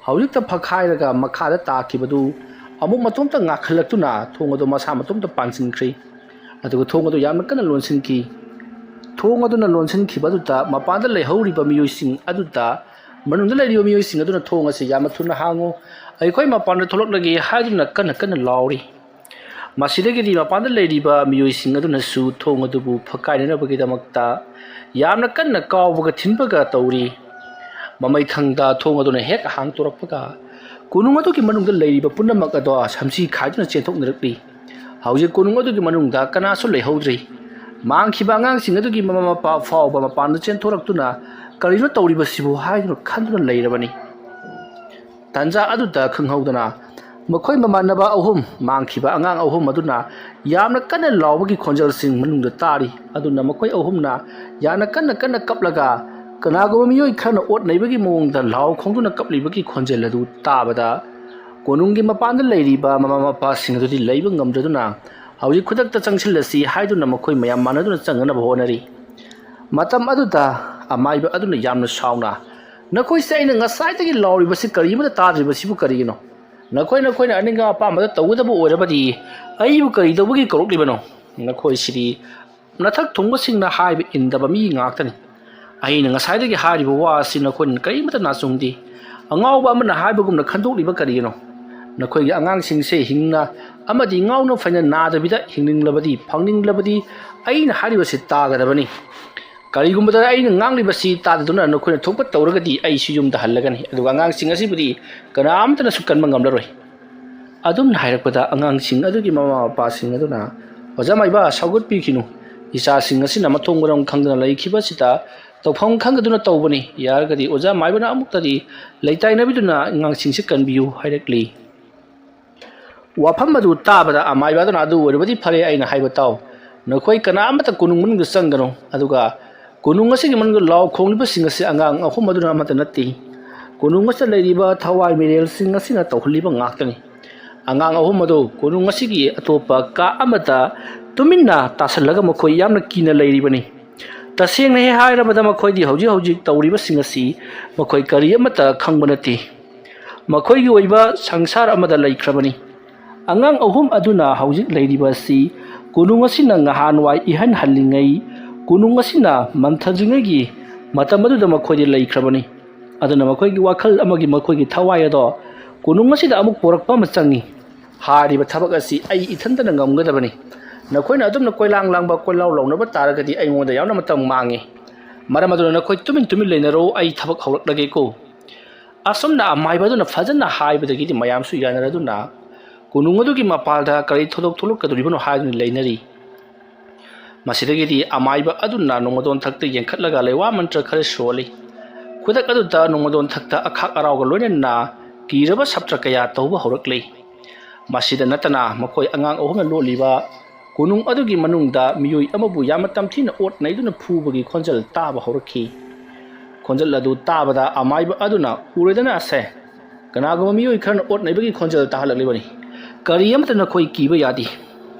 haujikta phakhairaga makhada takibadu amuk matomta ngakhalatuna thong ado masa matomta pansinkhri aduga thong ado yamna kana lonsinki thong aduna lonsinki baduta mapanda leihoriba miyoising aduta manungda leiriba miyoising aduna thong ase yamna thuna hango aikhoi mapanda tholoklagi haiduna kana lauri masidagidi mapanda leiriba miyoising aduna su thong adubu phakainanabagi damakta yamna kana kawbaga thinbaga tawri mamai thangda thong aduna hek hang torakpaga kunung adugi manungda leiriba punamak ado samsi khaiduna chenthoknarakli hauji konung adugi manungda kanasu leihodri mangkhiba angangsing adugi mama mapa fawba mapanda chenthoraktuna karino tawribasibu haiduna khanduna leirabani tanja aduda khanghodana makhoi mamanaba ahum mangkhiba angang ahum aduna yamna kana lawbagi khonjal sing manungda tari aduna makhoi ahumna yana kana kaplaga kanago miyoi khana ot naibagi mongda law khongduna kaplibagi khonjal adu tabada konungi mapanda leiriba mama mapa sing adudi leiba ngamdaduna hauji khudakta changsilasi haiduna makhoi mayam manaduna changana honari matam aduda ꯑꯃꯥꯏꯕ ꯑꯗꯨꯅ ꯌꯥꯝꯅ ꯁꯥꯎꯅ ꯅꯈꯣꯏꯁꯦ ꯑꯩꯅ ꯉꯁꯥꯏꯗꯒꯤ ꯂꯥꯎꯔꯤꯕꯁꯤ ꯀꯔꯤꯃꯇ ꯇꯥꯗ꯭ꯔꯤꯕꯁꯤꯕꯨ ꯀꯔꯤꯒꯤꯅꯣ ꯅꯈꯣꯏꯅ ꯑꯅꯤꯡꯕ ꯑꯄꯥꯝꯕꯗ ꯇꯧꯒꯗꯕ ꯑꯣꯏꯔꯕꯗꯤ ꯑꯩꯕꯨ ꯀꯔꯤ ꯇꯧꯕꯒꯤ ꯀꯧꯔꯛꯂꯤꯕꯅꯣ ꯅꯈꯣꯏꯁꯤꯗꯤ ꯃꯊꯛ ꯊꯣꯡꯕꯁꯤꯡꯅ ꯍꯥꯏꯕ ꯏꯟꯗꯕ ꯃꯤ ꯉꯥꯛꯇꯅꯤ ꯑꯩꯅ ꯉꯁꯥꯏꯗꯒꯤ ꯍꯥꯏꯔꯤꯕ ꯋꯥ ꯑꯁꯤ ꯅꯈꯣꯏꯅ ꯀꯔꯤꯃꯇ ꯅꯥꯆꯨꯡꯗꯦ ꯑꯉꯥꯎꯕ ꯑꯃꯅ ꯍꯥꯏꯕꯒꯨꯝꯅ ꯈꯟꯗꯣꯛꯂꯤꯕ ꯀꯔꯤꯒꯤꯅꯣ ꯅꯈꯣꯏꯒꯤ ꯑꯉꯥꯡꯁꯤꯡꯁꯦ ꯍꯤꯡꯅ ꯑꯃꯗꯤ ꯉꯥꯎꯅ ꯐꯩꯅ ꯅꯥꯗꯕꯤꯗ ꯍꯤꯡꯅꯤꯡꯂꯕꯗꯤ ꯐꯪꯅꯤꯡꯂꯕꯗꯤ ꯑꯩꯅ ꯍꯥꯏꯔꯤꯕꯁꯤ ꯇꯥꯒꯗꯕꯅꯤ ꯀꯔꯤꯒꯨꯝꯕꯗ ꯑꯩꯅ ꯉꯥꯡꯂꯤꯕꯁꯤ ꯇꯥꯗꯗꯨꯅ ꯅꯈꯣꯏꯅ ꯊꯣꯛꯄ ꯇꯧꯔꯒꯗꯤ ꯑꯩꯁꯨ ꯌꯨꯝꯗ ꯍꯜꯂꯒꯅꯤ ꯑꯗꯨꯒ ꯑꯉꯥꯡꯁꯤꯡ ꯑꯁꯤꯕꯨꯗꯤ ꯀꯅꯥꯝꯇꯅꯁꯨ ꯀꯟꯕ ꯉꯝꯂꯔꯣꯏ ꯑꯗꯨꯝꯅ ꯍꯥꯏꯔꯛꯄꯗ ꯑꯉꯥꯡꯁꯤꯡ ꯑꯗꯨꯒꯤ ꯃꯃꯥ ꯃꯄꯥꯁꯤꯡ ꯑꯗꯨꯅ ꯑꯣꯖꯥ ꯃꯥꯏꯕ ꯁꯧꯒꯠꯄꯤꯈꯤꯅꯨ ꯏꯆꯥꯁꯤꯡ ꯑꯁꯤꯅ ꯃꯊꯣꯡ ꯃꯔꯝ ꯈꯪꯗꯅ ꯂꯩꯈꯤꯕꯁꯤꯗ ꯇꯧꯐꯝ ꯈꯪꯗꯗꯨꯅ ꯇꯧꯕꯅꯤ ꯌꯥꯔꯒꯗꯤ ꯑꯣꯖꯥ ꯃꯥꯏꯕꯅ ꯑꯃꯨꯛꯇꯗꯤ ꯂꯩꯇꯥꯏꯅꯕꯤꯗꯨꯅ ꯑꯉꯥꯡꯁꯤꯡꯁꯤ ꯀꯟꯕꯤꯌꯨ ꯍꯥꯏꯔꯛꯂꯤ ꯋꯥꯐꯝ ꯑꯗꯨ ꯇꯥꯕꯗ ꯑꯃꯥꯏꯕ ꯑꯗꯨꯅ ꯑꯗꯨ ꯑꯣꯏꯔꯕꯗꯤ ꯐꯔꯦ ꯑꯩꯅ ꯍꯥꯏꯕ ꯇꯥꯎ ꯅꯈꯣꯏ ꯀꯅꯥꯃꯠꯇ ꯀꯣꯅꯨꯡ ꯃꯅꯨꯡꯗ ꯆꯪꯒꯅꯨ ꯑꯗꯨꯒ ꯀꯣꯅꯨꯡ ꯑꯁꯤꯒꯤ ꯃꯅꯨꯡꯗ ꯂꯥꯎ ꯈꯣꯡꯂꯤꯕꯁꯤꯡ ꯑꯁꯤ ꯑꯉꯥꯡ ꯑꯍꯨꯝ ꯑꯗꯨꯅ ꯑꯃꯠꯇ ꯅꯠꯇꯦ ꯀꯣꯅꯨꯡ ꯑꯁꯤꯗ ꯂꯩꯔꯤꯕ ꯊꯋꯥꯏ ꯃꯤꯔꯦꯜꯁꯤꯡ ꯑꯁꯤꯅ ꯇꯧꯍꯜꯂꯤꯕ ꯉꯥꯛꯇꯅꯤ ꯑꯉꯥꯡ ꯑꯍꯨꯝ ꯑꯗꯨ ꯀꯣꯅꯨꯡ ꯑꯁꯤꯒꯤ ꯑꯇꯣꯞꯄ ꯀꯥ ꯑꯃꯗ ꯇꯨꯃꯤꯟꯅ ꯇꯥꯁꯜꯂꯒ ꯃꯈꯣꯏ ꯌꯥꯝꯅ ꯀꯤꯅ ꯂꯩꯔꯤꯕꯅꯤ ꯇꯁꯦꯡꯅ ꯍꯦꯛ ꯍꯥꯏꯔꯕꯗ ꯃꯈꯣꯏꯗꯤ ꯍꯧꯖꯤꯛ ꯇꯧꯔꯤꯕꯁꯤꯡ ꯑꯁꯤ ꯃꯈꯣꯏ ꯀꯔꯤ ꯑꯃꯠꯇ ꯈꯪꯕ ꯅꯠꯇꯦ ꯃꯈꯣꯏꯒꯤ ꯑꯣꯏꯕ ꯁꯪꯁꯥꯔ ꯑꯃꯗ ꯂꯩꯈ꯭ꯔꯕꯅꯤ ꯑꯉꯥꯡ ꯑꯍꯨꯝ ꯑꯗꯨꯅ ꯍꯧꯖꯤꯛ ꯂꯩꯔꯤꯕ ꯑꯁꯤ ꯀꯣꯅꯨꯡ ꯑꯁꯤꯅ ꯉꯍꯥꯟꯋꯥꯏ ꯏꯍꯟ ꯍꯜꯂꯤꯉꯩ ꯀꯣꯅꯨꯡ ꯑꯁꯤꯅ ꯃꯟꯊꯗ꯭ꯔꯤꯉꯩꯒꯤ ꯃꯇꯝ ꯑꯗꯨꯗ ꯃꯈꯣꯏꯗꯤ ꯂꯩꯈ꯭ꯔꯕꯅꯤ ꯑꯗꯨꯅ ꯃꯈꯣꯏꯒꯤ ꯋꯥꯈꯜ ꯑꯃꯒꯤ ꯃꯈꯣꯏꯒꯤ ꯊꯋꯥꯏ ꯑꯗꯣ ꯀꯣꯅꯨꯡ ꯑꯁꯤꯗ ꯑꯃꯨꯛ ꯄꯣꯔꯛꯄ ꯑꯃ ꯆꯪꯏ ꯍꯥꯏꯔꯤꯕ ꯊꯕꯛ ꯑꯁꯤ ꯑꯩ ꯏꯊꯟꯇꯅ ꯉꯝꯒꯗꯕꯅꯤ ꯅꯈꯣꯏꯅ ꯑꯗꯨꯝꯅ ꯀꯣꯏꯂꯥꯡ ꯂꯥꯡꯕ ꯀꯣꯏꯂꯥꯎ ꯂꯥꯎꯅꯕ ꯇꯥꯔꯒꯗꯤ ꯑꯩꯉꯣꯟꯗ ꯌꯥꯝꯅ ꯃꯇꯝ ꯃꯥꯡꯉꯤ ꯃꯔꯝ ꯑꯗꯨꯅ ꯅꯈꯣꯏ ꯇꯨꯃꯤꯟ ꯂꯩꯅꯔꯣ ꯑꯩ ꯊꯕꯛ ꯍꯧꯔꯛꯂꯒꯦꯀꯣ ꯑꯁꯨꯝꯅ ꯑꯃꯥꯏꯕ ꯑꯗꯨꯅ ꯐꯖꯅ ꯍꯥꯏꯕꯗꯒꯤꯗꯤ ꯃꯌꯥꯝꯁꯨ ꯌꯥꯅꯔꯗꯨꯅ ꯀꯣꯅꯨꯡ ꯑꯗꯨꯒꯤ ꯃꯄꯥꯜꯗ ꯀꯔꯤ ꯊꯧꯗꯣꯛ ꯊꯣꯛꯂꯛꯀꯗꯧꯔꯤꯕꯅꯣ ꯍꯥꯏꯗꯨꯅ ꯂꯩꯅꯔꯤ ꯃꯁꯤꯗꯒꯤꯗꯤ ꯑꯃꯥꯏꯕ ꯑꯗꯨꯅ ꯅꯣꯡꯃꯗꯣꯟ ꯊꯛꯇ ꯌꯦꯡꯈꯠꯂꯒ ꯂꯩꯋꯥ ꯃꯟꯇ꯭ꯔ ꯈꯔ ꯁꯣꯜꯂꯤ ꯈꯨꯗꯛ ꯑꯗꯨꯗ ꯅꯣꯡꯃꯗꯣꯟ ꯊꯛꯇ ꯑꯈꯥꯛ ꯑꯔꯥꯎꯒ ꯂꯣꯏꯅꯅ ꯀꯤꯔꯕ ꯁꯞꯇ꯭ꯔ ꯀꯌꯥ ꯇꯧꯕ ꯍꯧꯔꯛꯂꯤ ꯃꯁꯤꯗ ꯅꯠꯇꯅ ꯃꯈꯣꯏ ꯑꯉꯥꯡ ꯑꯍꯨꯝꯅ ꯂꯣꯠꯂꯤꯕ ꯀꯣꯅꯨꯡ ꯑꯗꯨꯒꯤ ꯃꯅꯨꯡꯗ ꯃꯤꯑꯣꯏ ꯑꯃꯕꯨ ꯌꯥꯝꯅ ꯇꯝꯊꯤꯅ ꯑꯣꯠ ꯅꯩꯗꯨꯅ ꯐꯨꯕꯒꯤ ꯈꯣꯟꯖꯦꯜ ꯇꯥꯕ ꯍꯧꯔꯛꯈꯤ ꯈꯣꯟꯖꯦꯜ ꯑꯗꯨ ꯇꯥꯕꯗ ꯑꯃꯥꯏꯕ ꯑꯗꯨꯅ ꯎꯔꯦꯗꯅ ꯑꯁꯦ ꯀꯅꯥꯒꯨꯝꯕ ꯃꯤꯑꯣꯏ ꯈꯔꯅ ꯑꯣꯠ ꯅꯩꯕꯒꯤ ꯈꯣꯟꯖꯦꯜ ꯇꯥꯍꯜꯂꯛꯂꯤꯕꯅꯤ ꯀꯔꯤ ꯑꯃꯠꯇ ꯅꯈꯣꯏ ꯀꯤꯕ ꯌꯥꯗꯦ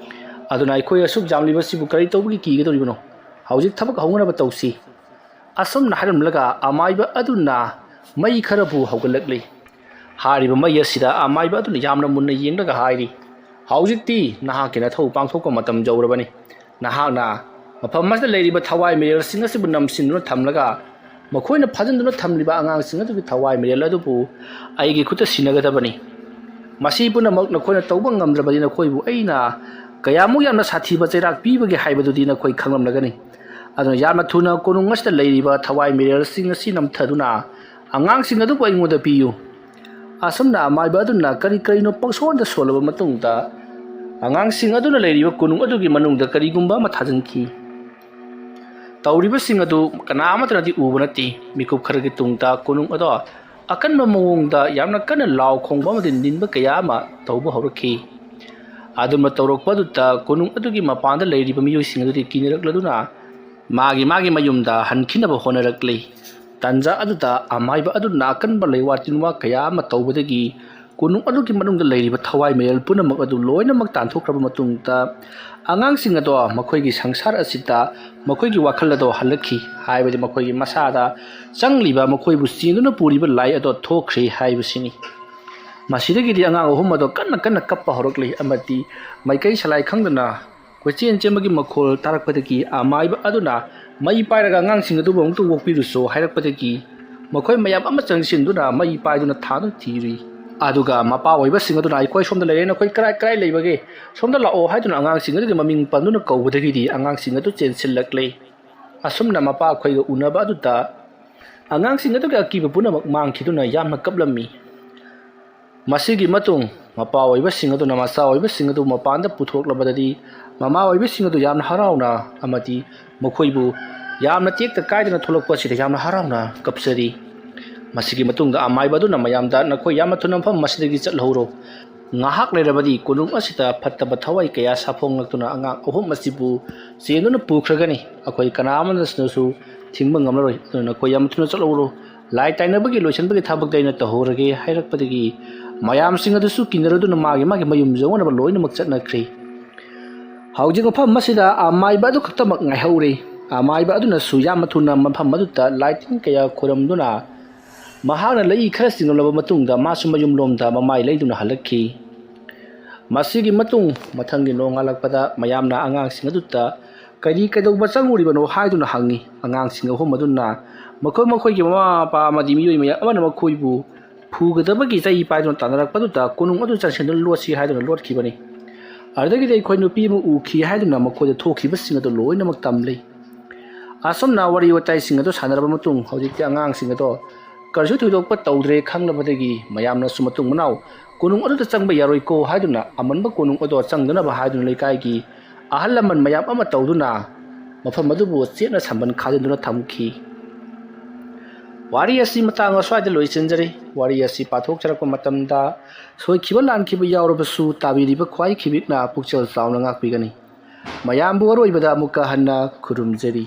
ꯑꯗꯨꯅ ꯑꯩꯈꯣꯏ ꯑꯁꯨꯛ ꯌꯥꯝꯂꯤꯕꯁꯤꯕꯨ ꯀꯔꯤ ꯇꯧꯕꯒꯤ ꯀꯤꯒꯗꯧꯔꯤꯕꯅꯣ ꯍꯧꯖꯤꯛ ꯊꯕꯛ ꯍꯧꯅꯕ ꯇꯧꯁꯤ ꯑꯁꯨꯝꯅ ꯍꯥꯏꯔꯝꯂꯒ ꯑꯃꯥꯏꯕ ꯑꯗꯨꯅ ꯃꯩ ꯈꯔꯕꯨ ꯍꯧꯒꯠꯂꯛꯂꯤ ꯍꯥꯏꯔꯤꯕ ꯃꯩ ꯑꯁꯤꯗ ꯑꯃꯥꯏꯕ ꯑꯗꯨꯅ ꯌꯥꯝꯅ ꯃꯨꯟꯅ ꯌꯦꯡꯂꯒ ꯍꯥꯏꯔꯤ ꯍꯧꯖꯤꯛꯇꯤ ꯅꯍꯥꯛꯀꯤ ꯅꯊꯧ ꯄꯥꯡꯊꯣꯛꯄ ꯃꯇꯝ ꯌꯧꯔꯕꯅꯤ ꯅꯍꯥꯛꯅ ꯃꯐꯝ ꯑꯁꯤꯗ ꯂꯩꯔꯤꯕ ꯊꯋꯥꯏ ꯃꯤꯔꯦꯜꯁꯤꯡ ꯑꯁꯤꯕꯨ ꯅꯝꯁꯤꯟꯗꯨꯅ ꯊꯝꯂꯒ ꯃꯈꯣꯏꯅ ꯐꯥꯖꯤꯟꯗꯨꯅ ꯊꯝꯂꯤꯕ ꯑꯉꯥꯡꯁꯤꯡ ꯑꯗꯨꯒꯤ ꯊꯋꯥꯏ ꯃꯤꯔꯦꯜ ꯑꯗꯨꯕꯨ ꯑꯩꯒꯤ ꯈꯨꯠꯇ ꯁꯤꯟꯅꯒꯗꯕꯅꯤ ꯃꯁꯤ ꯄꯨꯝꯅꯃꯛ ꯅꯈꯣꯏꯅ ꯇꯧꯕ ꯉꯝꯗ꯭ꯔꯕꯗꯤ ꯅꯈꯣꯏꯕꯨ ꯑꯩꯅ ꯀꯌꯥꯃꯨꯛ ꯌꯥꯝꯅ ꯁꯥꯊꯤꯕ ꯆꯩꯔꯥꯛ ꯄꯤꯕꯒꯦ ꯍꯥꯏꯕꯗꯨꯗꯤ ꯅꯈꯣꯏ ꯈꯪꯂꯝꯂꯒꯅꯤ ꯑꯗꯨꯅ ꯌꯥꯝꯅ ꯊꯨꯅ ꯀꯣꯅꯨꯡ ꯑꯁꯤꯗ ꯂꯩꯔꯤꯕ ꯊꯋꯥꯏ ꯃꯤꯔꯦꯜꯁꯤꯡ ꯑꯁꯤ ꯅꯝꯊꯗꯨꯅ ꯑꯉꯥꯡꯁꯤꯡ ꯑꯗꯨꯕꯨ ꯑꯩꯉꯣꯟꯗ ꯄꯤꯌꯨ ꯑꯁꯨꯝꯅ ꯑꯃꯥꯏꯕ ꯑꯗꯨꯅ ꯀꯔꯤꯅꯣ ꯄꯪꯁꯣꯟꯗ ꯁꯣꯜꯂꯕ ꯃꯇꯨꯡꯗ ꯑꯉꯥꯡꯁꯤꯡ ꯑꯗꯨꯅ ꯂꯩꯔꯤꯕ ꯀꯣꯅꯨꯡ ꯑꯗꯨꯒꯤ ꯃꯅꯨꯡꯗ ꯀꯔꯤꯒꯨꯝꯕ ꯑꯃ ꯊꯥꯖꯤꯟꯈꯤ ꯇꯧꯔꯤꯕꯁꯤꯡ ꯑꯗꯨ ꯀꯅꯥ ꯑꯃꯠꯇꯅꯗꯤ ꯎꯕ ꯅꯠꯇꯦ ꯃꯤꯀꯨꯞ ꯈꯔꯒꯤ ꯇꯨꯡꯗ ꯀꯣꯅꯨꯡ ꯑꯗꯣ ꯑꯀꯟꯕ ꯃꯑꯣꯡꯗ ꯌꯥꯝꯅ ꯀꯟꯅ ꯂꯥꯎ ꯈꯣꯡꯕ ꯑꯃꯗꯤ ꯅꯤꯟꯕ ꯀꯌꯥ ꯑꯃ ꯇꯧꯕ ꯍꯧꯔꯛꯈꯤ ꯑꯗꯨꯝꯅ ꯇꯧꯔꯛꯄꯗꯨꯗ ꯀꯣꯅꯨꯡ ꯑꯗꯨꯒꯤ ꯃꯄꯥꯟꯗ ꯂꯩꯔꯤꯕ ꯃꯤꯑꯣꯏꯁꯤꯡ ꯑꯗꯨꯗꯤ ꯀꯤꯅꯔꯛꯂꯗꯨꯅ ꯃꯥꯒꯤ ꯃꯌꯨꯝꯗ ꯍꯟꯈꯤꯅꯕ ꯍꯣꯠꯅꯔꯛꯂꯤ ꯇꯟꯖꯥ ꯑꯗꯨꯗ ꯑꯃꯥꯏꯕ ꯑꯗꯨꯅ ꯑꯀꯟꯕ ꯂꯩꯋꯥ ꯇꯤꯟꯋꯥ ꯀꯌా ꯑꯃ ꯇꯧꯕꯗꯒꯤ ꯀꯣꯅꯨꯡ ꯑꯗꯨꯒꯤ ꯃꯅꯨꯡꯗ ꯂꯩꯔꯤꯕ ꯊꯋꯥꯏ ꯃꯤꯔꯦꯜ ꯄꯨꯝꯅꯃꯛ ꯑꯗꯨ ꯂꯣꯏꯅꯃꯛ ꯇꯥꯟꯊꯣꯛꯈ꯭ꯔꯕ ꯃꯇꯨꯡꯗ ꯑꯉꯥꯡꯁꯤꯡ ꯑꯗꯣ ꯃꯈꯣꯏꯒꯤ ꯁꯪꯁꯥꯔ ꯑꯁꯤꯗ ꯃꯈꯣꯏꯒꯤ ꯋꯥꯈꯜ ꯑꯗꯣ ꯍꯜꯂꯛꯈꯤ ꯍꯥꯏꯕꯗꯤ ꯃꯈꯣꯏꯒꯤ ꯃꯁꯥꯗ ꯆꯪꯂꯤꯕ ꯃꯈꯣꯏꯕꯨ ꯆꯦꯟꯗꯨꯅ ꯄꯨꯔꯤꯕ ꯂꯥꯏ ꯑꯗꯣ ꯊꯣꯛꯈ꯭ꯔꯦ ꯍꯥꯏꯕꯁꯤꯅꯤ ꯃꯁꯤꯗꯒꯤꯗꯤ ꯑꯉꯥꯡ ꯑꯍꯨꯝ ꯑꯗꯣ ꯀꯟꯅ ꯀꯞꯄ ꯍꯧꯔꯛꯂꯤ ꯑꯃꯗꯤ ꯃꯥꯏꯀꯩ ꯁꯂꯥꯏ ꯈꯪꯗꯅ ꯀꯣꯏꯆꯦꯟ ꯆꯦꯟꯕꯒꯤ ꯃꯈꯣꯜ ꯇꯥꯔꯛꯄꯗꯒꯤ ꯑꯃꯥꯏꯕ ꯑꯗꯨꯅ ꯃꯩ ꯄꯥꯏꯔꯒ ꯑꯉꯥꯡꯁꯤꯡ ꯑꯗꯨꯕꯨ ꯑꯃꯨꯛꯇ ꯑꯣꯛꯄꯤꯔꯨꯆꯣ ꯍꯥꯏꯔꯛꯄꯗꯒꯤ mokoi mayam ama changsin mai pai duna thadu thiri aduga mapa oibasing aduna aikoi somda leire na koi krai krai leibage somda la o haiduna angang sing adu maming panduna kawbudagi di angang sing adu chensil laklei asumna mapa khoi ga unaba adu ta angang sing adu ga kiba puna mang khiduna yamna kaplammi masigi matung mapa oibasing adu na masa oibasing adu mapanda puthoklabadadi mama oibasing adu yamna harauna amati mokoibu yamna tekta kaidana tholokpa sida yamna harauna kapsari masigi matungda amaiba du na mayamda nakoi yamna thunam pham masidagi chatlhoro ngahak lerabadi kunung asita phattaba thawai kaya saphong laktuna angang ohum masibu chenuna pukhragani akoi kanamanasu thingba ngamlaroi nakoi yamna thuna chatlhoro lai tainabagi loisanbagi thabak daina tahorage hairakpadagi mayam sing adu su kinaraduna magi mayum jongona loina mak chatna khri haujing pham masida amaiba du khatamak ngai haure ꯑꯃꯥꯏꯕ ꯑꯗꯨꯅꯁꯨ ꯌꯥꯝꯅ ꯊꯨꯅ ꯃꯐꯝ ꯑꯗꯨꯗ ꯂꯥꯏꯇꯤꯟ ꯀꯌꯥ ꯈꯨꯔꯨꯝꯗꯨꯅ ꯃꯍꯥꯛꯅ ꯂꯩ ꯈꯔ ꯆꯤꯡꯂꯕ ꯃꯇꯨꯡꯗ ꯃꯥꯁꯨ ꯃꯌꯨꯝꯂꯣꯝꯗ ꯃꯃꯥꯏ ꯂꯩꯗꯨꯅ ꯍꯜꯂꯛꯈꯤ꯫ ꯃꯁꯤꯒꯤ ꯃꯇꯨꯡ ꯃꯊꯪꯒꯤ ꯅꯣꯡꯉꯥꯜꯂꯛꯄꯗ ꯃꯌꯥꯝꯅ ꯑꯉꯥꯡꯁꯤꯡ ꯑꯗꯨꯗ ꯀꯩꯗꯧꯕ ꯆꯪꯉꯨꯔꯤꯕꯅꯣ ꯍꯥꯏꯗꯨꯅ ꯍꯪꯉꯤ꯫ ꯑꯉꯥꯡꯁꯤꯡ ꯑꯍꯨꯝ ꯑꯗꯨꯅ ꯃꯈꯣꯏꯒꯤ ꯃꯃꯥ ꯃꯄꯥ ꯑꯃꯗꯤ ꯃꯤꯑꯣꯏ ꯃꯌꯥꯝ ꯑꯃꯅ ꯃꯈꯣꯏꯕꯨ ꯐꯨꯒꯗꯕꯒꯤ ꯆꯩ ꯄꯥꯏꯗꯨꯅ ꯇꯥꯟꯅꯔꯛꯄꯗꯨꯗ ꯀꯣꯅꯨꯡ ꯑꯗꯨ ꯆꯪꯁꯤꯟꯗꯨꯅ ꯂꯣꯠꯁꯤ ꯍꯥꯏꯗꯨꯅ ꯂꯣꯠꯈꯤꯕꯅꯤ꯫ ꯑꯗꯨꯗꯒꯤꯗꯤ ꯑꯩꯈꯣꯏ ꯅꯨꯄꯤ ꯑꯃ ꯎꯈꯤ ꯍꯥꯏꯗꯨꯅ ꯃꯈꯣꯏꯗ ꯊꯣꯛꯈꯤꯕꯁꯤꯡ ꯑꯗꯨ ꯂꯣꯏꯅꯃꯛ ꯇꯝꯂꯤ꯫ ꯑꯁꯨꯝꯅ ꯋꯥꯔꯤ ꯋꯥꯇꯥꯏꯁꯤꯡ ꯑꯗꯨ ꯁꯥꯟꯅꯔꯕ ꯃꯇꯨꯡ ꯍꯧꯖꯤꯛꯇꯤ ꯑꯉꯥꯡꯁꯤꯡ ꯑꯗꯣ ꯀꯔꯤꯁꯨ ꯊꯣꯏꯗꯣꯛꯄ ꯇꯧꯗ꯭ꯔꯦ ꯈꯪꯂꯕꯗꯒꯤ ꯃꯌꯥꯝꯅꯁꯨ ꯃꯇꯨꯡ ꯃꯅꯥꯎ ꯀꯣꯅꯨꯡ ꯑꯗꯨꯗ ꯆꯪꯕ ꯌꯥꯔꯣꯏꯀꯣ ꯍꯥꯏꯗꯨꯅ ꯑꯃꯟꯕ ꯀꯣꯅꯨꯡ ꯑꯗꯨ ꯆꯪꯗꯅꯕ ꯍꯥꯏꯗꯨꯅ ꯂꯩꯀꯥꯏꯒꯤ ꯑꯍꯜ ꯂꯃꯟ ꯃꯌꯥꯝ ꯑꯃ ꯇꯧꯗꯨꯅ ꯃꯐꯝ ꯑꯗꯨꯕꯨ ꯆꯦꯠꯅ ꯁꯝꯕꯟ ꯈꯥꯖꯤꯟꯗꯨꯅ ꯊꯝꯈꯤ꯫ ꯋꯥꯔꯤ ꯑꯁꯤ ꯃꯇꯥꯡ ꯑꯁ꯭ꯋꯥꯏꯗ ꯂꯣꯏꯁꯤꯟꯖꯔꯤ꯫ ꯋꯥꯔꯤ ꯑꯁꯤ ꯄꯥꯊꯣꯛꯆꯔꯛꯄ ꯃꯇꯝꯗ ꯁꯣꯏꯈꯤꯕ ꯂꯥꯟꯈꯤꯕ ꯌꯥꯎꯔꯕꯁꯨ ꯇꯥꯕꯤꯔꯤꯕ ꯈ꯭ꯋꯥꯏ ꯈꯤꯕꯤꯛꯅ ꯄꯨꯛꯆꯦꯜ ꯆꯥꯎꯅ ꯉꯥꯛꯄꯤꯒꯅꯤ꯫ ꯃꯌꯥꯝꯕꯨ ꯑꯔꯣꯏꯕꯗ ꯑꯃꯨꯛꯀ ꯍꯟꯅ ꯈꯨꯔꯨꯝꯖꯔꯤ꯫